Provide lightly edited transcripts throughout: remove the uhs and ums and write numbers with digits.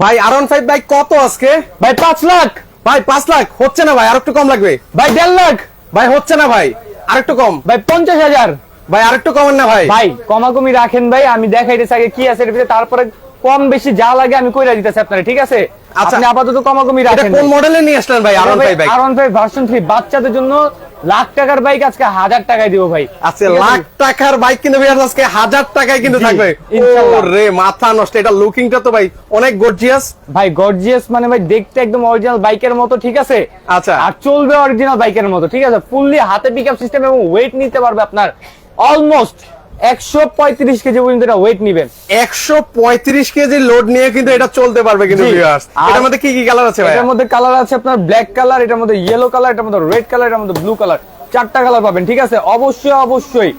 ভাই R15 ভাই কত আজকে? ভাই 5 লাখ। ভাই 5 লাখ হচ্ছে না ভাই, আর একটু কম লাগবে। ভাই 1.5 লাখ। ভাই হচ্ছে না ভাই, আর একটু কম। ভাই 50,000। ভাই আর একটু কমেন না ভাই। ভাই কমাকমি রাখেন ভাই, আমি দেখাইতেছি আগে কি আছে এর ভিতরে, তারপরে কম বেশি যা লাগে আমি কইরা দিতেছি আপনারা, ঠিক আছে? আচ্ছা। আপনি আপাতত কমাকমি এটা রাখেন। কোন মডেলে নিয়ে আসলেন ভাই R15 বাইক? R15 ভার্সন 3 বাচ্চাদের জন্য লাখ টাকার বাইক আজকে 1000 টাকায় দিব ভাই। আজকে লাখ টাকার বাইক কিন্তু ভাই আজকে 1000 টাকায় কিন্তু থাকবে ইনশাআল্লাহ। ওরে মাথা নষ্ট, এটা লুকিংটা তো ভাই অনেক গর্জিয়াস। ভাই গর্জিয়াস মানে ভাই দেখতে একদম অরিজিনাল বাইকের মতো, ঠিক আছে? আচ্ছা। আর চলবে অরিজিনাল বাইকের মতো, ঠিক আছে? ফুললি হাতে পিকআপ সিস্টেম এবং ওয়েট নিতে পারবে আপনার অলমোস্ট 135 কেজি পর্যন্ত এটা ওয়েট নিবেন। 135 কেজি লোড নিয়ে কিন্তু এটা চলতে পারবে কিন্তু ভিউয়ার্স। এটার মধ্যে কি কি কালার আছে ভাই? এটার মধ্যে কালার আছে আপনার ব্ল্যাক কালার, এটার মধ্যে ইয়েলো কালার, এটার মধ্যে রেড কালার, এটার মধ্যে ব্লু কালার, 4টা কালার পাবেন, ঠিক আছে? অবশ্যই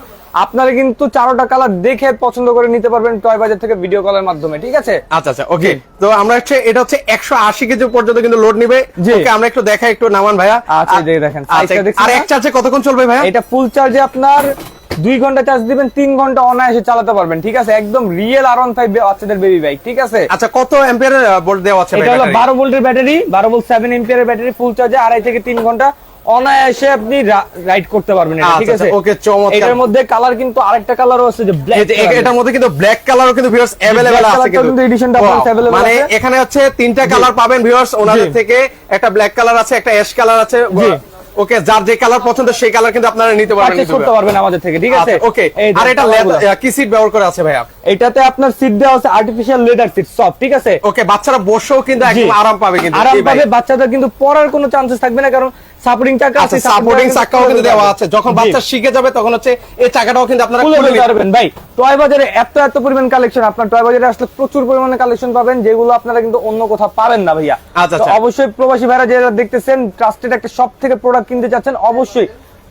আপনারা কিন্তু 4টা কালার দেখে পছন্দ করে নিতে পারবেন টয় বাজার থেকে ভিডিও কলের মাধ্যমে, ঠিক আছে? আচ্ছা ওকে। তো আমরা এটা হচ্ছে 180 কেজি পর্যন্ত কিন্তু লোড নিবে। ওকে আমরা একটু দেখাই, একটু নামান ভাইয়া। আচ্ছা এই দেখেন সাইজটা দেখছেন। আর এক চার্জে কতক্ষণ চলবে ভাইয়া? এটা ফুল চার্জে আপনার 2 ঘন্টা চার্জ দিবেন, 3 ঘন্টা অনায়াসে চালাতে পারবেন, ঠিক আছে? একদম রিয়েল R15 বাচ্চাদের বেবি বাইক, ঠিক আছে? আচ্ছা কত অ্যাম্পিয়ার ভোল্ট দেওয়া আছে ভাই? এটা হলো 12 ভোল্টের ব্যাটারি, 12 ভোল্ট 7 এম্পিয়ারের ব্যাটারি, ফুল চার্জে 2.5 থেকে 3 ঘন্টা অনায়াসে আপনি রাইড করতে পারবেন এটা, ঠিক আছে? ওকে চমৎকার। এটার মধ্যে কালার কিন্তু আরেকটা কালারও আছে যে ব্ল্যাক। এটার মধ্যে কিন্তু ব্ল্যাক কালারও কিন্তু ভিউয়ার্স अवेलेबल আছে কিন্তু এডিশনটা আপনাদের अवेलेबल মানে আছে। এখানে হচ্ছে 3টা কালার পাবেন ভিউয়ার্স ওনাদের থেকে। একটা ব্ল্যাক কালার আছে, একটা অ্যাশ কালার আছে। ওকে যার যে কালার পছন্দ সেই কালার কিন্তু আপনারা নিতে পারবেন, পারচেজ করতে পারবেন আমাদের থেকে, ঠিক আছে? ওকে। আর এটা কি সিট ব্যবহার করা আছে ভাইয়া? এটাতে আপনার সিট দেওয়া আছে আর্টিফিশিয়াল লেদার সিট, সফট, ঠিক আছে? ওকে বাচ্চারা বসেও কিন্তু একদম আরাম পাবে কিন্তু। আরাম পাবে, বাচ্চাদের কিন্তু পড়ার কোনো চান্সেস থাকবে না, কারণ সাপোর্টিং চাকা আছে, সাপোর্টিং চাকাও কিন্তু দেওয়া আছে। যখন বাচ্চা শিখে যাবে তখন হচ্ছে এই চাকাটাও কিন্তু আপনারা খুলে নিতে পারবেন। ভাই টয় বাজারে এত পরিমাণ কালেকশন, আপনার টয় বাজারে আসলে প্রচুর পরিমাণে কালেকশন পাবেন যেগুলো আপনারা কিন্তু অন্য কোথাও পাবেন না ভাইয়া। আচ্ছা অবশ্যই প্রবাসী ভাইরা যারা দেখতেছেন, ট্রাস্টেড একটা শপ থেকে প্রোডাক্ট কিনতে চাচ্ছেন, অবশ্যই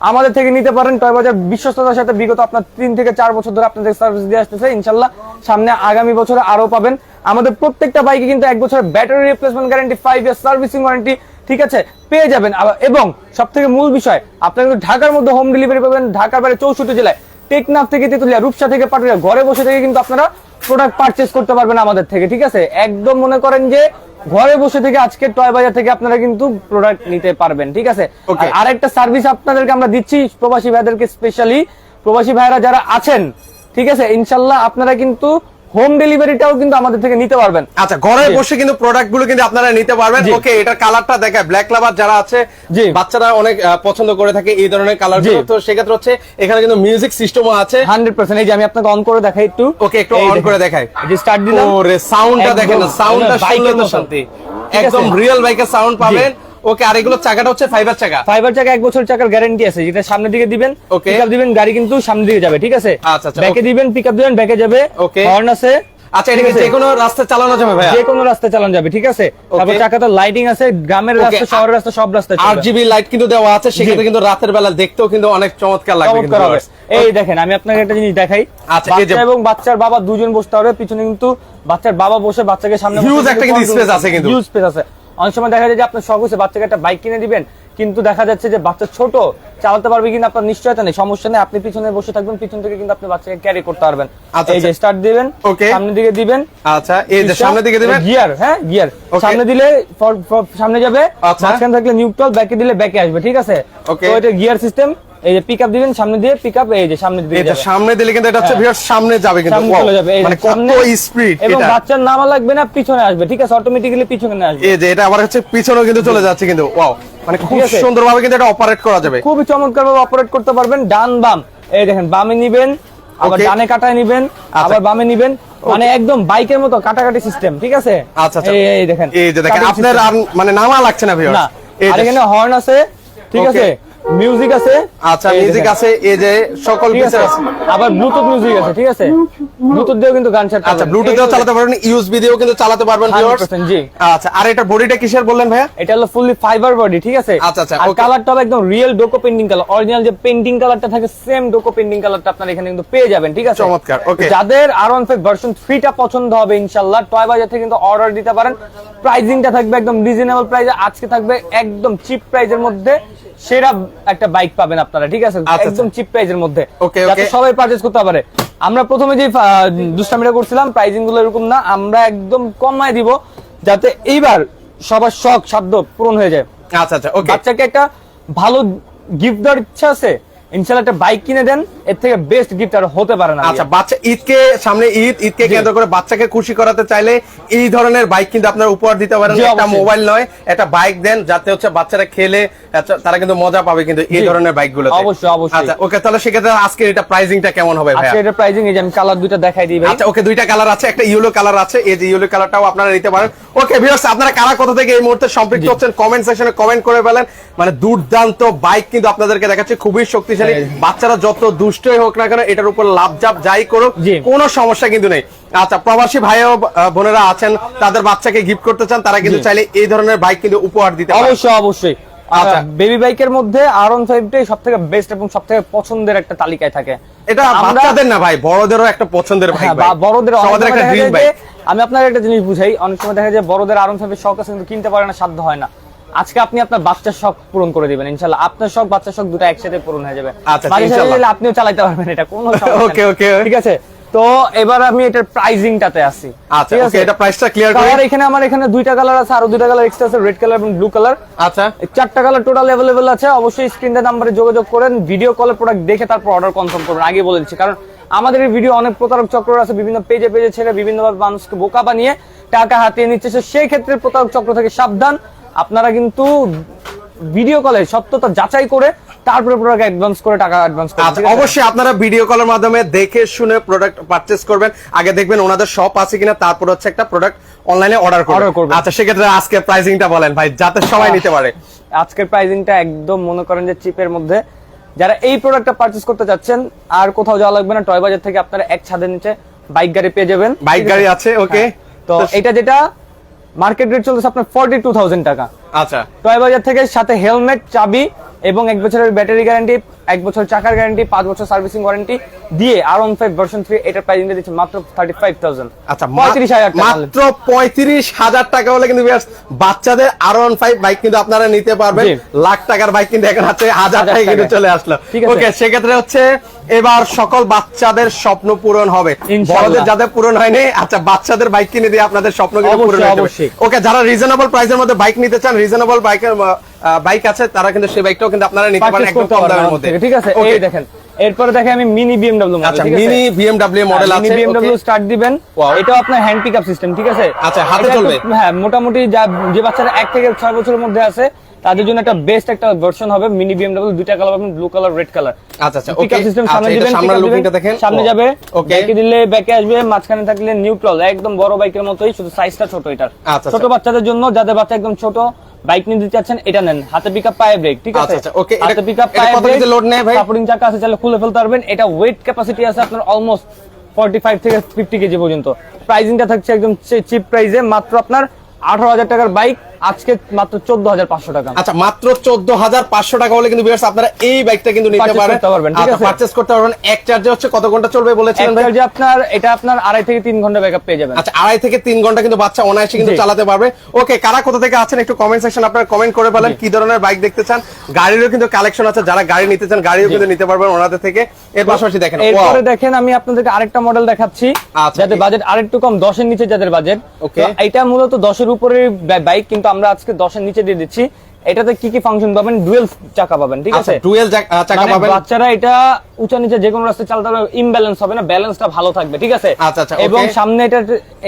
আমাদের থেকে নিতে পারেন। টয় বাজার বিশ্বস্ততার সাথে বিগত আপনার 3 থেকে 4 বছর ধরে আপনাদের সার্ভিস দিয়ে আসতেছে, ইনশাআল্লাহ সামনে আগামী বছরে আরো পাবেন। আমাদের প্রত্যেকটা বাইকে কিন্তু 1 বছরের ব্যাটারি রিপ্লেসমেন্ট গ্যারান্টি, 5 ইয়ার সার্ভিসিং ওয়ারেন্টি, ঠিক আছে, পেয়ে যাবেন। এবং সবথেকে মূল বিষয়, আপনারা কিন্তু ঢাকার মধ্যে হোম ডেলিভারি পাবেন, ঢাকার বাইরে 64 জেলায়, টেকনাফ থেকে তেতুলিয়া, রূপসা থেকে পাটুরিয়া, ঘরে বসে থেকে কিন্তু আপনারা প্রোডাক্ট পারচেজ করতে পারবেন আমাদের থেকে, ঠিক আছে? একদম মনে করেন যে ঘরে বসে থেকে আজকে টয় বাজার থেকে আপনারা কিন্তু প্রোডাক্ট নিতে পারবেন, ঠিক আছে? আর একটা সার্ভিস আপনাদেরকে আমরা দিচ্ছি প্রবাসী ভাইদেরকে, স্পেশালি প্রবাসী ভাইরা যারা আছেন, ঠিক আছে, ইনশাআল্লাহ আপনারা কিন্তু হোম ডেলিভারিটাও কিন্তু আমাদের থেকে নিতে পারবেন। আচ্ছা ঘরে বসে কিন্তু প্রোডাক্ট গুলো কিন্তু আপনারা নিতে পারবেন। ওকে এটার কালারটা দেখায়, ব্ল্যাক লাভার যারা আছে, বাচ্চারা অনেক পছন্দ করে থাকে এই ধরনের কালার গুলো। তো সেক্ষেত্রে হচ্ছে এখানে কিন্তু মিউজিক সিস্টেমও আছে 100%। এই যে আমি আপনাকে অন করে দেখাই একটু। ওকে একটু অন করে দেখাই। এই যে স্টার্ট দিলাম, ওরে সাউন্ডটা দেখেন, সাউন্ডটা শুনলে তো শান্তি, একদম রিয়েল বাইকের সাউন্ড পাবেন। ওকে আর এগুলো চাকাটা হচ্ছে ফাইবার চাকা, 1 বছর চাকার গ্যারান্টি আছে। যেটা সামনের দিকে দিবেন পিকআপ দিবেন, গাড়ি কিন্তু সামনের দিকে যাবে, ঠিক আছে? ব্যাকে দিবেন পিকআপ দিবেন, ব্যাকে যাবে। হর্ন আছে। আচ্ছা এটা যে কোনো রাস্তায় চালানো যাবে ভাই? যে কোনো রাস্তায় চালানো যাবে, ঠিক আছে? তারপর চাকাতে লাইটিং আছে, গ্রামের রাস্তা, শহরের রাস্তা, সব রাস্তায় RGB লাইট কিন্তু দেওয়া আছে, সেক্ষেত্রে কিন্তু রাতের বেলা দেখতেও কিন্তু অনেক চমৎকার লাগবে কিন্তু। এই দেখেন আমি আপনাকে একটা জিনিস দেখাই। আচ্ছা বাচ্চা এবং বাচ্চার বাবা দুজন বসতে পারবে, পিছনে কিন্তু বাচ্চার বাবা বসে বাচ্চাকে সামনে, হিউজ একটা কিন্তু স্পেস আছে, কিন্তু হিউজ স্পেস আছে। অনেক সময় দেখা যায় যে আপনার শখ হচ্ছে বাচ্চাকে একটা বাইক কিনে দিবেন, কিন্তু দেখা যাচ্ছে যে বাচ্চা ছোট, চালাতে পারবে কিনা আপনার নিশ্চয়তা নেই। সমস্যা নেই, আপনি পিছনে বসে থাকবেন, পিছন থেকে কিন্তু আপনি বাচ্চাকে ক্যারি করতে পারবেন। এই যে স্টার্ট দিবেন, সামনের দিকে দিবেন। আচ্ছা এই যে সামনের দিকে দিবেন, গিয়ার, হ্যাঁ গিয়ার সামনে দিলে সামনে যাবে, মাঝখানে থাকলে নিউট্রাল, ব্যাকে দিলে ব্যাকে আসবে, ঠিক আছে? তো এটা গিয়ার সিস্টেম। এই যে পিকআপ দিবেন, সামনে দিয়ে পিকআপ, এই যে সামনে দিয়ে এটা সামনে দিলে কিন্তু এটা হচ্ছে ভিউয়ার সামনে যাবে কিন্তু, চলে যাবে, মানে কত স্পিড। এবং বাচ্চার নামা লাগবে না, পিছনে আসবে, ঠিক আছে? অটোমেটিক্যালি পিছনে আসবে। এই যে এটা আবার হচ্ছে পিছনেও কিন্তু চলে যাচ্ছে কিন্তু, ওয়াও, মানে খুব সুন্দরভাবে কিন্তু এটা অপারেট করা যাবে, খুবই চমৎকার ভাবে অপারেট করতে পারবেন। ডান বাম, এই দেখেন বামে নিবেন, আবার ডানে কাটায় নিবেন, আবার বামে নিবেন, মানে একদম বাইকের মতো কাটাকাটি সিস্টেম, ঠিক আছে? আচ্ছা এই দেখেন, এই যে দেখেন আপনার আর মানে নামা লাগছে না ভিউয়ার। আর এখানে হর্ন আছে, ঠিক আছে, মিউজিক আছে। আচ্ছা মিউজিক আছে, এই যে সকল ফিচার আছে, আবার ব্লুটুথ মিউজিক আছে, ঠিক আছে? ব্লুটুথ দিয়েও কিন্তু গান চালাতে, আচ্ছা ব্লুটুথ দিয়েও চালাতে পারবেন, ইউএসবি দিয়েও কিন্তু চালাতে পারবেন ভিউয়ার্স। জি আচ্ছা আর এটা বডিটা কিসের বললেন ভাইয়া? এটা হলো ফুললি ফাইবার বডি, ঠিক আছে? আচ্ছা আর কালারটা একদম রিয়েল ডোকো পেইন্টিং কালার, অরিজিনাল যে পেইন্টিং কালারটা থাকে সেম ডোকো পেইন্টিং কালারটা আপনারা এখানে কিন্তু পেয়ে যাবেন, ঠিক আছে? চমৎকার। ওকে যাদের R15 ভার্সন 3টা পছন্দ হবে, ইনশাআল্লাহ টয় বাজার থেকে কিন্তু অর্ডার দিতে পারেন। প্রাইসিংটা থাকবে একদম রিজনেবল প্রাইসে, আজকে থাকবে একদম চিপ প্রাইসের মধ্যে সেরা একটা বাইক পাবেন আপনারা, ঠিক আছে? একদম চিপ প্রাইসের মধ্যে, যাতে সবাই পারচেজ করতে পারে। আমরা প্রথমে যে দুষ্টামিটা করছিলাম, প্রাইসিং গুলো এরকম না, আমরা একদম কমায় দিব। যাতে এইবার সবার শখ সাধ্য পূরণ হয়ে যায়। আচ্ছা আচ্ছা ওকে, বাচ্চাকে একটা ভালো গিফট দেওয়ার ইচ্ছা আছে, ইনশাআল্লাহ একটা বাইক কিনে দেন, এর থেকে বেস্ট গিফট আর হতে পারে না। আচ্ছা বাচ্চা ঈদকে সামনে ঈদকে কেন্দ্র করে বাচ্চাকে খুশি করাতে চাইলে এই ধরনের বাইক কিন্তু আপনারা উপহার দিতে পারেন। জি, একটা অবশ্যই। মোবাইল নয়, একটা বাইক দেন যাতে হচ্ছে বাচ্চারা খেলে তারা কিন্তু মজা পাবে কিন্তু এই জি। ধরনের বাইকগুলো। অবশ্যই, অবশ্যই। আচ্ছা ওকে, তাহলে সেক্ষেত্রে আজকে এটা প্রাইসিংটা কেমন হবে ভাই? আচ্ছা এটা প্রাইসিং এই যে আমি কালার দুইটা দেখাই দিই ভাই। আচ্ছা ওকে, দুইটা কালার আছে, একটা ইয়েলো কালার আছে, এই যে ইয়েলো কালারটাও আপনারা নিতে পারেন। ওকে ভিউয়ার্স, আপনারা কারা কোথা থেকে এই মুহূর্তে সম্পৃক্ত হচ্ছেন কমেন্ট সেকশনে কমেন্ট করে ফেলেন। মানে দুর্দান্ত বাইক কিন্তু আপনাদেরকে দেখাচ্ছি, খুবই শক্তিশালী। বাচ্চারা যত দুষ্টই হোক না কেন এটার উপর লাভজাপ যাই করুক জি। কোনো সমস্যা কিন্তু নেই। আচ্ছা প্রবাসী ভাই ও বোনেরা আছেন, তাদের বাচ্চাকে গিফট করতে চান, তারা কিন্তু জি। চাইলে এই ধরনের বাইক কিন্তু উপহার দিতে পারেন। অবশ্যই অবশ্যই। আচ্ছা। বেবি বাইকের মধ্যে R15 টাই সবথেকে বেস্ট এবং সবথেকে পছন্দের একটা তালিকায় থাকে। এটা আমরা- বাচ্চাদের না ভাই, বড়দেরও একটা পছন্দের বাইক হ্যাঁ, ভাই। বড়দের অনেক সবাদের সময় একটা দেখা ড্রিম যায় বাইক। যে, আমি আপনার একটা জিনিস বুঝাই, অনেক সময় দেখা যায় বড়দের R15 শখ আছে কিন্তু কিনতে পারে না, সাধ্য হয় না। আজকে আপনি আপনার বাচ্চার শখ পূরণ করে দিবেন ইনশাআল্লাহ, আপনার শখ বাচ্চার শখ দুটো একসাথে পূরণ হয়ে যাবে। আচ্ছা, বাড়ির সাথে ইনশাআল্লাহ। দিলে আপনিও চালাতে পারবেন, এটা কোনো সমস্যা নেই। ওকে, ওকে। ঠিক আছে, তো এবার আমি এটার প্রাইসিংটাতে আসি। আচ্ছা ঠিক ওকে, আছে, এটা প্রাইসটা ক্লিয়ার করে। কালার এখানে আমার এখানে দুইটা কালার আছে, আরো দুইটা কালার এক্সট্রা আছে, রেড কালার এবং ব্লু কালার। আচ্ছা চারটা কালার টোটাল অ্যাভেলেবল আছে। অবশ্যই স্ক্রিনে নাম্বারে যোগাযোগ করেন, ভিডিও কলে প্রোডাক্ট দেখে তারপর অর্ডার কনফার্ম করবেন, আগে বলে দিচ্ছি। কারণ আমাদের এই ভিডিও অনেক প্রতারক চক্র আছে, বিভিন্ন পেজে পেজে ছেড়ে বিভিন্নভাবে মানুষকে বোকা বানিয়ে টাকা হাতিয়ে নিচ্ছে। সেই ক্ষেত্রে প্রতারক চক্র থেকে সাবধান। আপনারা কিন্তু ভিডিও কলে সত্যতা যাচাই করে তারপরে প্রোডাক্ট অ্যাডভান্স করে টাকা অ্যাডভান্স করবেন। আচ্ছা ঠিক আছে? অবশ্যই আপনারা ভিডিও কলের মাধ্যমে দেখে শুনে প্রোডাক্ট পারচেজ করবেন। আগে দেখবেন ওনাদের শপ আছে কিনা, তারপর হচ্ছে একটা প্রোডাক্ট অনলাইনে অর্ডার করবেন। আচ্ছা সেক্ষেত্রে আজকে প্রাইসিংটা বলেন ভাই, যাতে সবাই নিতে পারে। আজকের প্রাইসিংটা একদম মনে করেন যে চিপের মধ্যে। যারা এই প্রোডাক্টটা পারচেজ করতে যাচ্ছেন আর কোথাও যাওয়া লাগবে না, টয় বাজার থেকে আপনারা এক ছাদের নিচে বাইক গাড়ি পেয়ে যাবেন। বাইক ঠিক গাড়ি আছে, ওকে। হ্যাঁ। তো এটা যেটা মার্কেট রেট চলতেছে আপনার 42,000 টাকা। আচ্ছা টয় বাজার থেকে সাথে হেলমেট, চাবি এবং 1 বছরের ব্যাটারি গ্যারান্টি, 1 বছর চাকার গ্যারান্টি, 5 বছর সার্ভিসিং ওয়ারেন্টি দিয়ে R15 ভার্সন 3 এটার প্রাইসিংটা দিচ্ছে মাত্র 35,000। আচ্ছা 35,000 টাকা। মাত্র 35,000 টাকা হলে কিন্তু viewers, বাচ্চাদের R15 বাইক কিন্তু আপনারা নিতে পারবেন। জি। লাখ টাকার বাইক কিন্তু এখন আছে 1000 টাকায় কিন্তু চলে আসলো। ঠিক আছে। ওকে, সেক্ষেত্রে হচ্ছে এবার সকল বাচ্চাদের স্বপ্ন পূরণ হবে। ইনশাআল্লাহ। বড়দের যাদের পূরণ হয়নি, আচ্ছা বাচ্চাদের বাইক কিনে দিয়ে আপনাদের স্বপ্ন কিন্তু পূরণ অবশ্যই, হয়ে যাবে। অবশ্যই। ওকে, যারা রিজনেবল প্রাইসের মধ্যে বাইক নিতে চান, রিজনেবল বাইকের বাইক আছে, তারা কিন্তু সেই বাইকটাও কিন্তু আপনারা নিতে পারেন Purchase একদম করতে কম পারবেন দামের আমাদের মধ্যে। থেকে, ঠিক আছে। ওকে। এই দেখেন, এরপরে দেখে আমি মিনি BMW মডেল। আচ্ছা মিনি BMW মডেল আছে। মিনি BMW ওকে। স্টার্ট দিবেন। Wow. এটাও আপনার হ্যান্ড পিকআপ সিস্টেম, ঠিক আছে। আচ্ছা, হাতে এটা চলবে? একটু- হ্যাঁ, মোটামুটি যে বাচ্চারা 1 থেকে 6 বছরের মধ্যে আছে তাদের জন্য একটা বেস্ট একটা ভার্সন হবে মিনি BMW। দুইটা কালার পাবেন, ব্লু কালার, রেড কালার। আচ্ছা আচ্ছা পিকআপ ওকে। সিস্টেম সামনে আচ্ছা, এটা দিবেন, সামনের pickup লুকিংটা দিবেন, দেখেন। সামনে যাবে, ওকে। ব্যাকে দিলে ব্যাকে আসবে, মাঝখানে থাকলে নিউট্রাল, একদম বড় বাইকের মতোই, শুধু সাইজটা ছোট এটার। আচ্ছা, ছোট আচ্ছা। বাচ্চাদের জন্য, যাদের বাচ্চা একদম ছোট, বাইক নিতে চাচ্ছেন এটা নেন। হাতে পিকআপ, পায়ে ব্রেক, ঠিক আছে। আচ্ছা, আচ্ছা, ওকে। হাতে এটা- পিকআপ, এটা পায়ে কত ব্রেক, কেজি লোড নেয় ভাই? সাপোর্টিং চাকা আছে, চাইলে খুলে ফেলতে পারবেন। এটা ওয়েট ক্যাপাসিটি আছে আপনার অলমোস্ট 45 থেকে 50 কেজি পর্যন্ত। প্রাইসিংটা থাকছে একদম চিপ প্রাইসে, মাত্র আপনার 18,000 টাকার বাইক আজকে মাত্র 14,500 টাকা। আচ্ছা মাত্র 14,500 টাকা হলে কিন্তু viewers আপনারা এই বাইকটা কিন্তু নিতে Purchase পারবেন। করতে পারবেন, ঠিক আচ্ছা আছে। পারচেজ করতে পারবেন। এক চার্জে হচ্ছে কত ঘন্টা চলবে বলেছিলেন ভাই? একটা যে আপনার এটা আপনার 2.5 থেকে 3 ঘন্টা ব্যাকআপ পেয়ে যাবেন। আচ্ছা 2.5 থেকে 3 ঘন্টা কিন্তু বাচ্চা অনায়াসে কিন্তু জি। চালাতে পারবে। ওকে, কারা কোথা থেকে আছেন একটু কমেন্ট সেকশন আপনারা কমেন্ট করে বলেন কি ধরনের বাইক দেখতে চান। গাড়িরও কিন্তু কালেকশন আছে, যারা গাড়ি নিতে চান গাড়িও কিন্তু নিতে পারবেন ওনাদের থেকে। এর পাশাপাশি দেখেন এরপরে wow, দেখেন আমি আপনাদেরকে আরেকটা মডেল দেখাচ্ছি, আচ্ছা, যাদের বাজেট আরেকটু কম, 10 এর নিচে যাদের বাজেট। Okay. এটা মূলত 10 এর উপরে বাইক, কিন্তু আমরা আজকে 10 এর নিচে দিয়ে দিচ্ছি। এটাতে কি কি ফাংশন পাবেন? ডুয়েল চাকা পাবেন, ঠিক আচ্ছা আছে। ডুয়েল চাকা মানে পাবেন। বাচ্চারা এটা উঁচা নিচে যে কোনো রাস্তায় চালাতে পারবে, ইমব্যালেন্স হবে না, ব্যালেন্সটা ভালো থাকবে, ঠিক আছে। আচ্ছা, আচ্ছা, okay. এবং সামনে এটা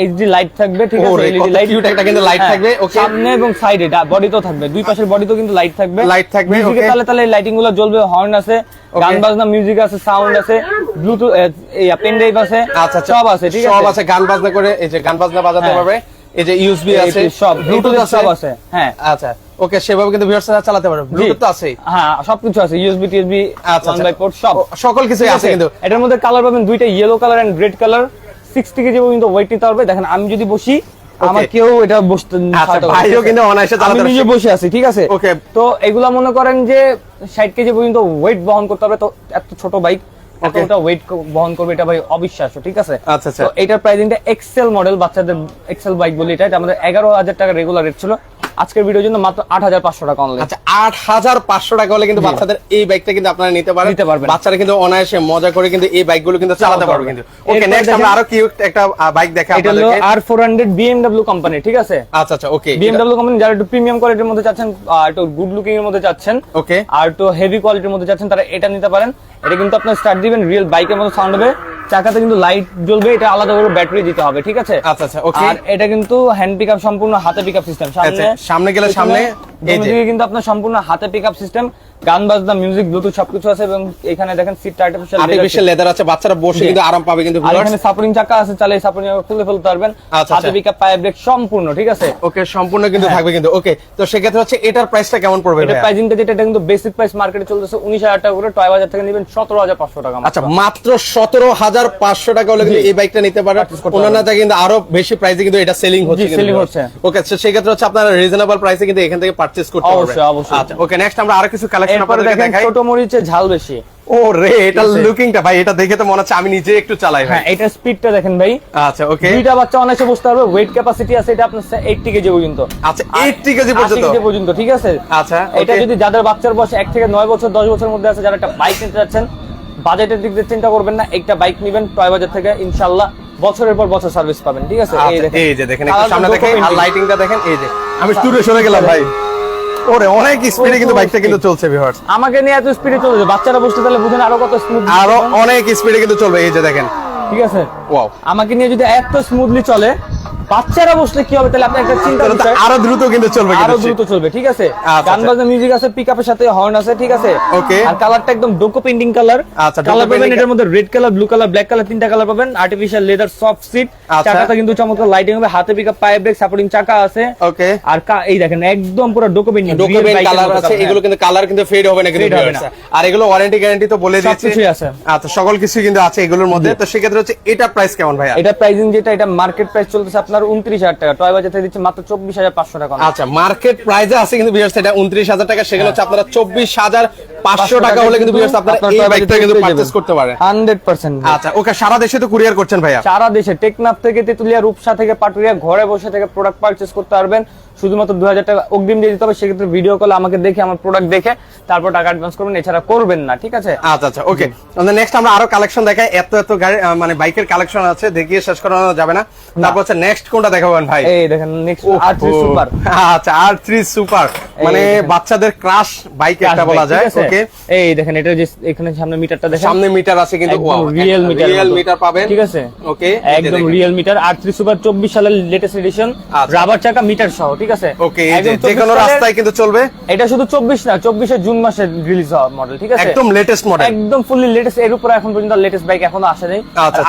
এইচডি লাইট থাকবে, ঠিক আছে, ওরে, এলইডি কত লাইট। cute একটা কিন্তু light থাকবে, okay. সামনে এবং সাইডে বডিতেও থাকবে, দুই পাশের বডিতেও কিন্তু লাইট থাকবে। Light থাকবে, মিউজিকের okay. তালে তালে লাইটিং গুলো জ্বলবে, হর্ন আছে, গান বাজনা মিউজিক আছে, সাউন্ড আছে, ব্লুটুথ পেন ড্রাইভ আছে, আচ্ছা আচ্ছা সব আছে, ঠিক আছে। সব আছে, গান বাজনা করে এই যে গান বাজনা বাজাতে হ্যাঁ। পারবে। এই যে ইউএসবি আছে, সব ব্লুটুথ ব্লুটুথ আছে, সব আছে, হ্যাঁ। আচ্ছা ওকে, সেভাবে কিন্তু ভিউয়ার্সরা চালাতে পারবে। ব্লুটুথ তো আছে, হ্যাঁ, সবকিছু আছে, ইউএসবি টিএসবি, আচ্ছা, 1 বাই পোর্ট সব, সকল কিছুই আছে কিন্তু। এটার মধ্যে কালার পাবেন দুইটা, yellow colour and red colour. 60 KG পর্যন্ত ওয়েট নিতে পারবে। দেখেন আমি যদি বসি, আমার কেউ এটা বসতে আচ্ছা, ভাইও কিন্তু অনায়াসে চালাতে আমি পারবে। নিজে বসে আছি, ঠিক আছে। ওকে। তো এগুলা মনে করেন যে 60 কেজি পর্যন্ত ওয়েট বহন করতে হবে, তো এত ছোট বাইক Okay. এতটা ওয়েট বহন করবে, এটা ভাই অবিশ্বাস্য, ঠিক আছে। আচ্ছা, আচ্ছা। তো এটার প্রাইসিংটা এক্সেল মডেল, বাচ্চাদের এক্সেল বাইক বলি এটা আমাদের 11,000 টাকা রেগুলার রেট ছিল, আজকের ভিডিওর জন্য মাত্র 8500 টাকা অনলি। আচ্ছা 8500 টাকা হলে কিন্তু বাচ্চাদের এই বাইকটা কিন্তু আপনারা নিতে পারবেন। বাচ্চারা কিন্তু অনায়াসে মজা করে কিন্তু এই বাইকগুলো কিন্তু চালাতে পারবে কিন্তু। ওকে নেক্সট আমরা আরো কি একটা বাইক দেখাই আপনাদেরকে। এটা হলো R400 BMW কোম্পানি, ঠিক আছে? আচ্ছা ওকে, BMW কোম্পানি যারা একটু প্রিমিয়াম কোয়ালিটির মধ্যে চাচ্ছেন, একটু গুড লুকিং এর মধ্যে চাচ্ছেন, ওকে, আর একটু হেভি কোয়ালিটির মধ্যে চাচ্ছেন, তারা এটা নিতে পারেন। এটা কিন্তু আপনার স্টার্ট দিবেন রিয়েল বাইকের মতো সাউন্ড হবে, চাকাতে কিন্তু লাইট জ্বলবে, এটা আলাদা করে ব্যাটারি দিতে হবে, ঠিক আছে? আচ্ছা ওকে। আর এটা কিন্তু হ্যান্ড পিকআপ, সম্পূর্ণ হাতে পিকআপ সিস্টেম। সামনে গেলে সামনে, এই যে কিন্তু আপনার সম্পূর্ণ হাতে পিকআপ সিস্টেম, গান বাজনা, মিউজিক, ব্লুটুথ সবকিছু আছে। এবং এখানে দেখেন সিট আর্টিফিশিয়াল লেদার আছে, বাচ্চারা বসে কিন্তু আরাম পাবে কিন্তু। আর এখানে সাপোর্টিং চাকা আছে, চাইলে সাপোর্টিং খুলে ফেলতে পারবেন। হাতে পিকআপ, পায়ে ব্রেক সম্পূর্ণ, ঠিক আছে? ওকে সম্পূর্ণ কিন্তু থাকবে কিন্তু। ওকে তো সেক্ষেত্রে হচ্ছে এটার প্রাইসটা কেমন পড়বে? এটা প্রাইসিংটা যেটা, এটা কিন্তু বেসিক প্রাইস মার্কেটে চলতেছে 19000 টাকা করে, টয় বাজার থেকে নেবেন 17500 টাকা। আচ্ছা মাত্র 17500 টাকা হলে কিন্তু এই বাইকটা নিতে পারেন। অন্যান্য জায়গায় কিন্তু আরো বেশি প্রাইসে কিন্তু এটা সেলিং হচ্ছে। ওকে তো সেক্ষেত্রে হচ্ছে আপনারা রিজনেবল প্রাইসে কিন্তু এখান থেকে পারচেজ করতে পারবেন। অবশ্যই। আচ্ছা ওকে নেক্সট আমরা আরো কিছু কালেকশন আপনাদেরকে দেখাই। ছোট মরিচের ঝাল বেশি। ও রে, এটা লুকিংটা ভাই, এটা দেখে তো মনে হচ্ছে আমি নিজে একটু চালাই ভাই। হ্যাঁ, এটা স্পিডটা দেখেন ভাই। আচ্ছা ওকে, দুইটা বাচ্চা অনায়াসে বসতে পারবে। ওয়েট ক্যাপাসিটি আছে এটা আপনার 80 কেজি পর্যন্ত। আচ্ছা 80 কেজি পর্যন্ত, ঠিক আছে? আচ্ছা এটা যদি যাদের বাচ্চার বয়স 1 থেকে 9 বছর 10 বছরের মধ্যে আছে, যারা একটা বাইক নিতে যাচ্ছেন, বাজেটের দিক দিয়ে চিন্তা করবেন না, একটা বাইক নেবেন টয় বাজার থেকে, ইনশাআল্লাহ বছরের পর বছর সার্ভিস পাবেন, ঠিক আছে? এই যে দেখেন একটু সামনে দেখেন, আর লাইটিংটা দেখেন। এই যে আমি দূরে সরে গেলাম ভাই। ওরে অনেক স্পিডে কিন্তু বাইকটা কিন্তু চলছে ভিউয়ার্স। আমাকে নিয়ে এত স্পিডে চলছে, বাচ্চারা বসতে তাহলে বুঝেন আরো কত স্মুথ, আরো অনেক স্পিডে কিন্তু চলবে। এই যে দেখেন, ঠিক আছে? ওয়াও, আমাকে নিয়ে যদি এত স্মুথলি চলে, বাচ্চারা বসলে কি হবে তাহলে? আপনি একটা চিন্তা করুন, আরো দ্রুত কিন্তু চলবে, আরো দ্রুত চলবে, ঠিক আছে? গান বাজনা মিউজিক আছে, পিকআপের সাথে হর্ন আছে, ঠিক আছে? ওকে। আর কালারটা একদম ডোকো পেইন্টিং কালার। আচ্ছা কালার পাবেন এটার মধ্যে red colour, blue colour, black colour, তিনটা কালার পাবেন। আর্টিফিশিয়াল লেদার, সফট সিট, চাকাটা কিন্তু চমৎকার লাইটিং হবে, হাতে পিকআপ, পায়ে ব্রেক, সাপোর্টিং চাকা আছে। ওকে। আর এই দেখেন একদম পুরো ডোকো পেইন্টিং কালার আছে, এগুলো কিন্তু কালার কিন্তু ফেড হবে না কিন্তু ভিউয়ার্স। আর এগুলো ওয়ারেন্টি গ্যারান্টি তো বলে দিয়েছি, সবকিছু আছে। আচ্ছা সকল কিছু কিন্তু আছে এগুলোর মধ্যে। তো সেক্ষেত্রে হচ্ছে এটা প্রাইস কেমন ভাইয়া? এটা প্রাইসিং যেটা, এটা মার্কেট প্রাইস চলতেছে আপনার 29000 টাকা, টয় বাজার থেকে দিচ্ছে মাত্র 24500 টাকা। আচ্ছা মার্কেট প্রাইসে আছে কিন্তু ভিউয়ার্স এটা 29000 টাকা, সেগুলো হচ্ছে আপনারা 24500 টাকা হলে কিন্তু ভিউয়ার্স আপনারা এই বাইকটা কিন্তু পারচেজ করতে পারেন 100%। আচ্ছা ওকে, সারা দেশে তো কুরিয়ার করছেন ভাইয়া? সারা দেশে, টেকনাফ থেকে তেতুলিয়া, রূপসা থেকে পাটুরিয়া, ঘরে বসে থেকে প্রোডাক্ট পারচেজ করতে পারবেন। শুধুমাত্র 2000 টাকা অগ্রিম দিয়ে দিতে হবে। সেক্ষেত্রে ভিডিও কলে আমাকে দেখে, আমার প্রোডাক্ট দেখে তারপর টাকা অ্যাডভান্স করবেন, এছাড়া করবেন না, ঠিক আছে? আচ্ছা ওকে, নেক্সট আমরা আরো কালেকশন দেখাই। এত গাড়ি মানে বাইকের কালেকশন আছে, দেখিয়ে শেষ করানো যাবে না। তারপর হচ্ছে নেক্সট কোনটা দেখাবেন ভাই? এই দেখেন নেক্সট R3 সুপার। আচ্ছা R3 সুপার মানে বাচ্চাদের ক্রাশ বাইক একটা বলা যায়। ওকে এই দেখেন, এটা যে এখানে সামনে মিটারটা দেখেন, সামনে মিটার আছে কিন্তু রিয়েল মিটার পাবেন, ঠিক আছে? ওকে একদম রিয়েল মিটার। R3 সুপার 24 সালের লেটেস্ট এডিশন, রাবার চাকা, মিটার সহ, ঠিক আছে? ওকে যে কোনো রাস্তায় কিন্তু চলবে। এটা শুধু 24 না, 24 জুন মাসে রিলিজ হওয়া মডেল, ঠিক আছে? একদম লেটেস্ট মডেল, একদম ফুললি লেটেস্ট। এর উপরে এখন পর্যন্ত লেটেস্ট বাইক এখনো আসে নাই।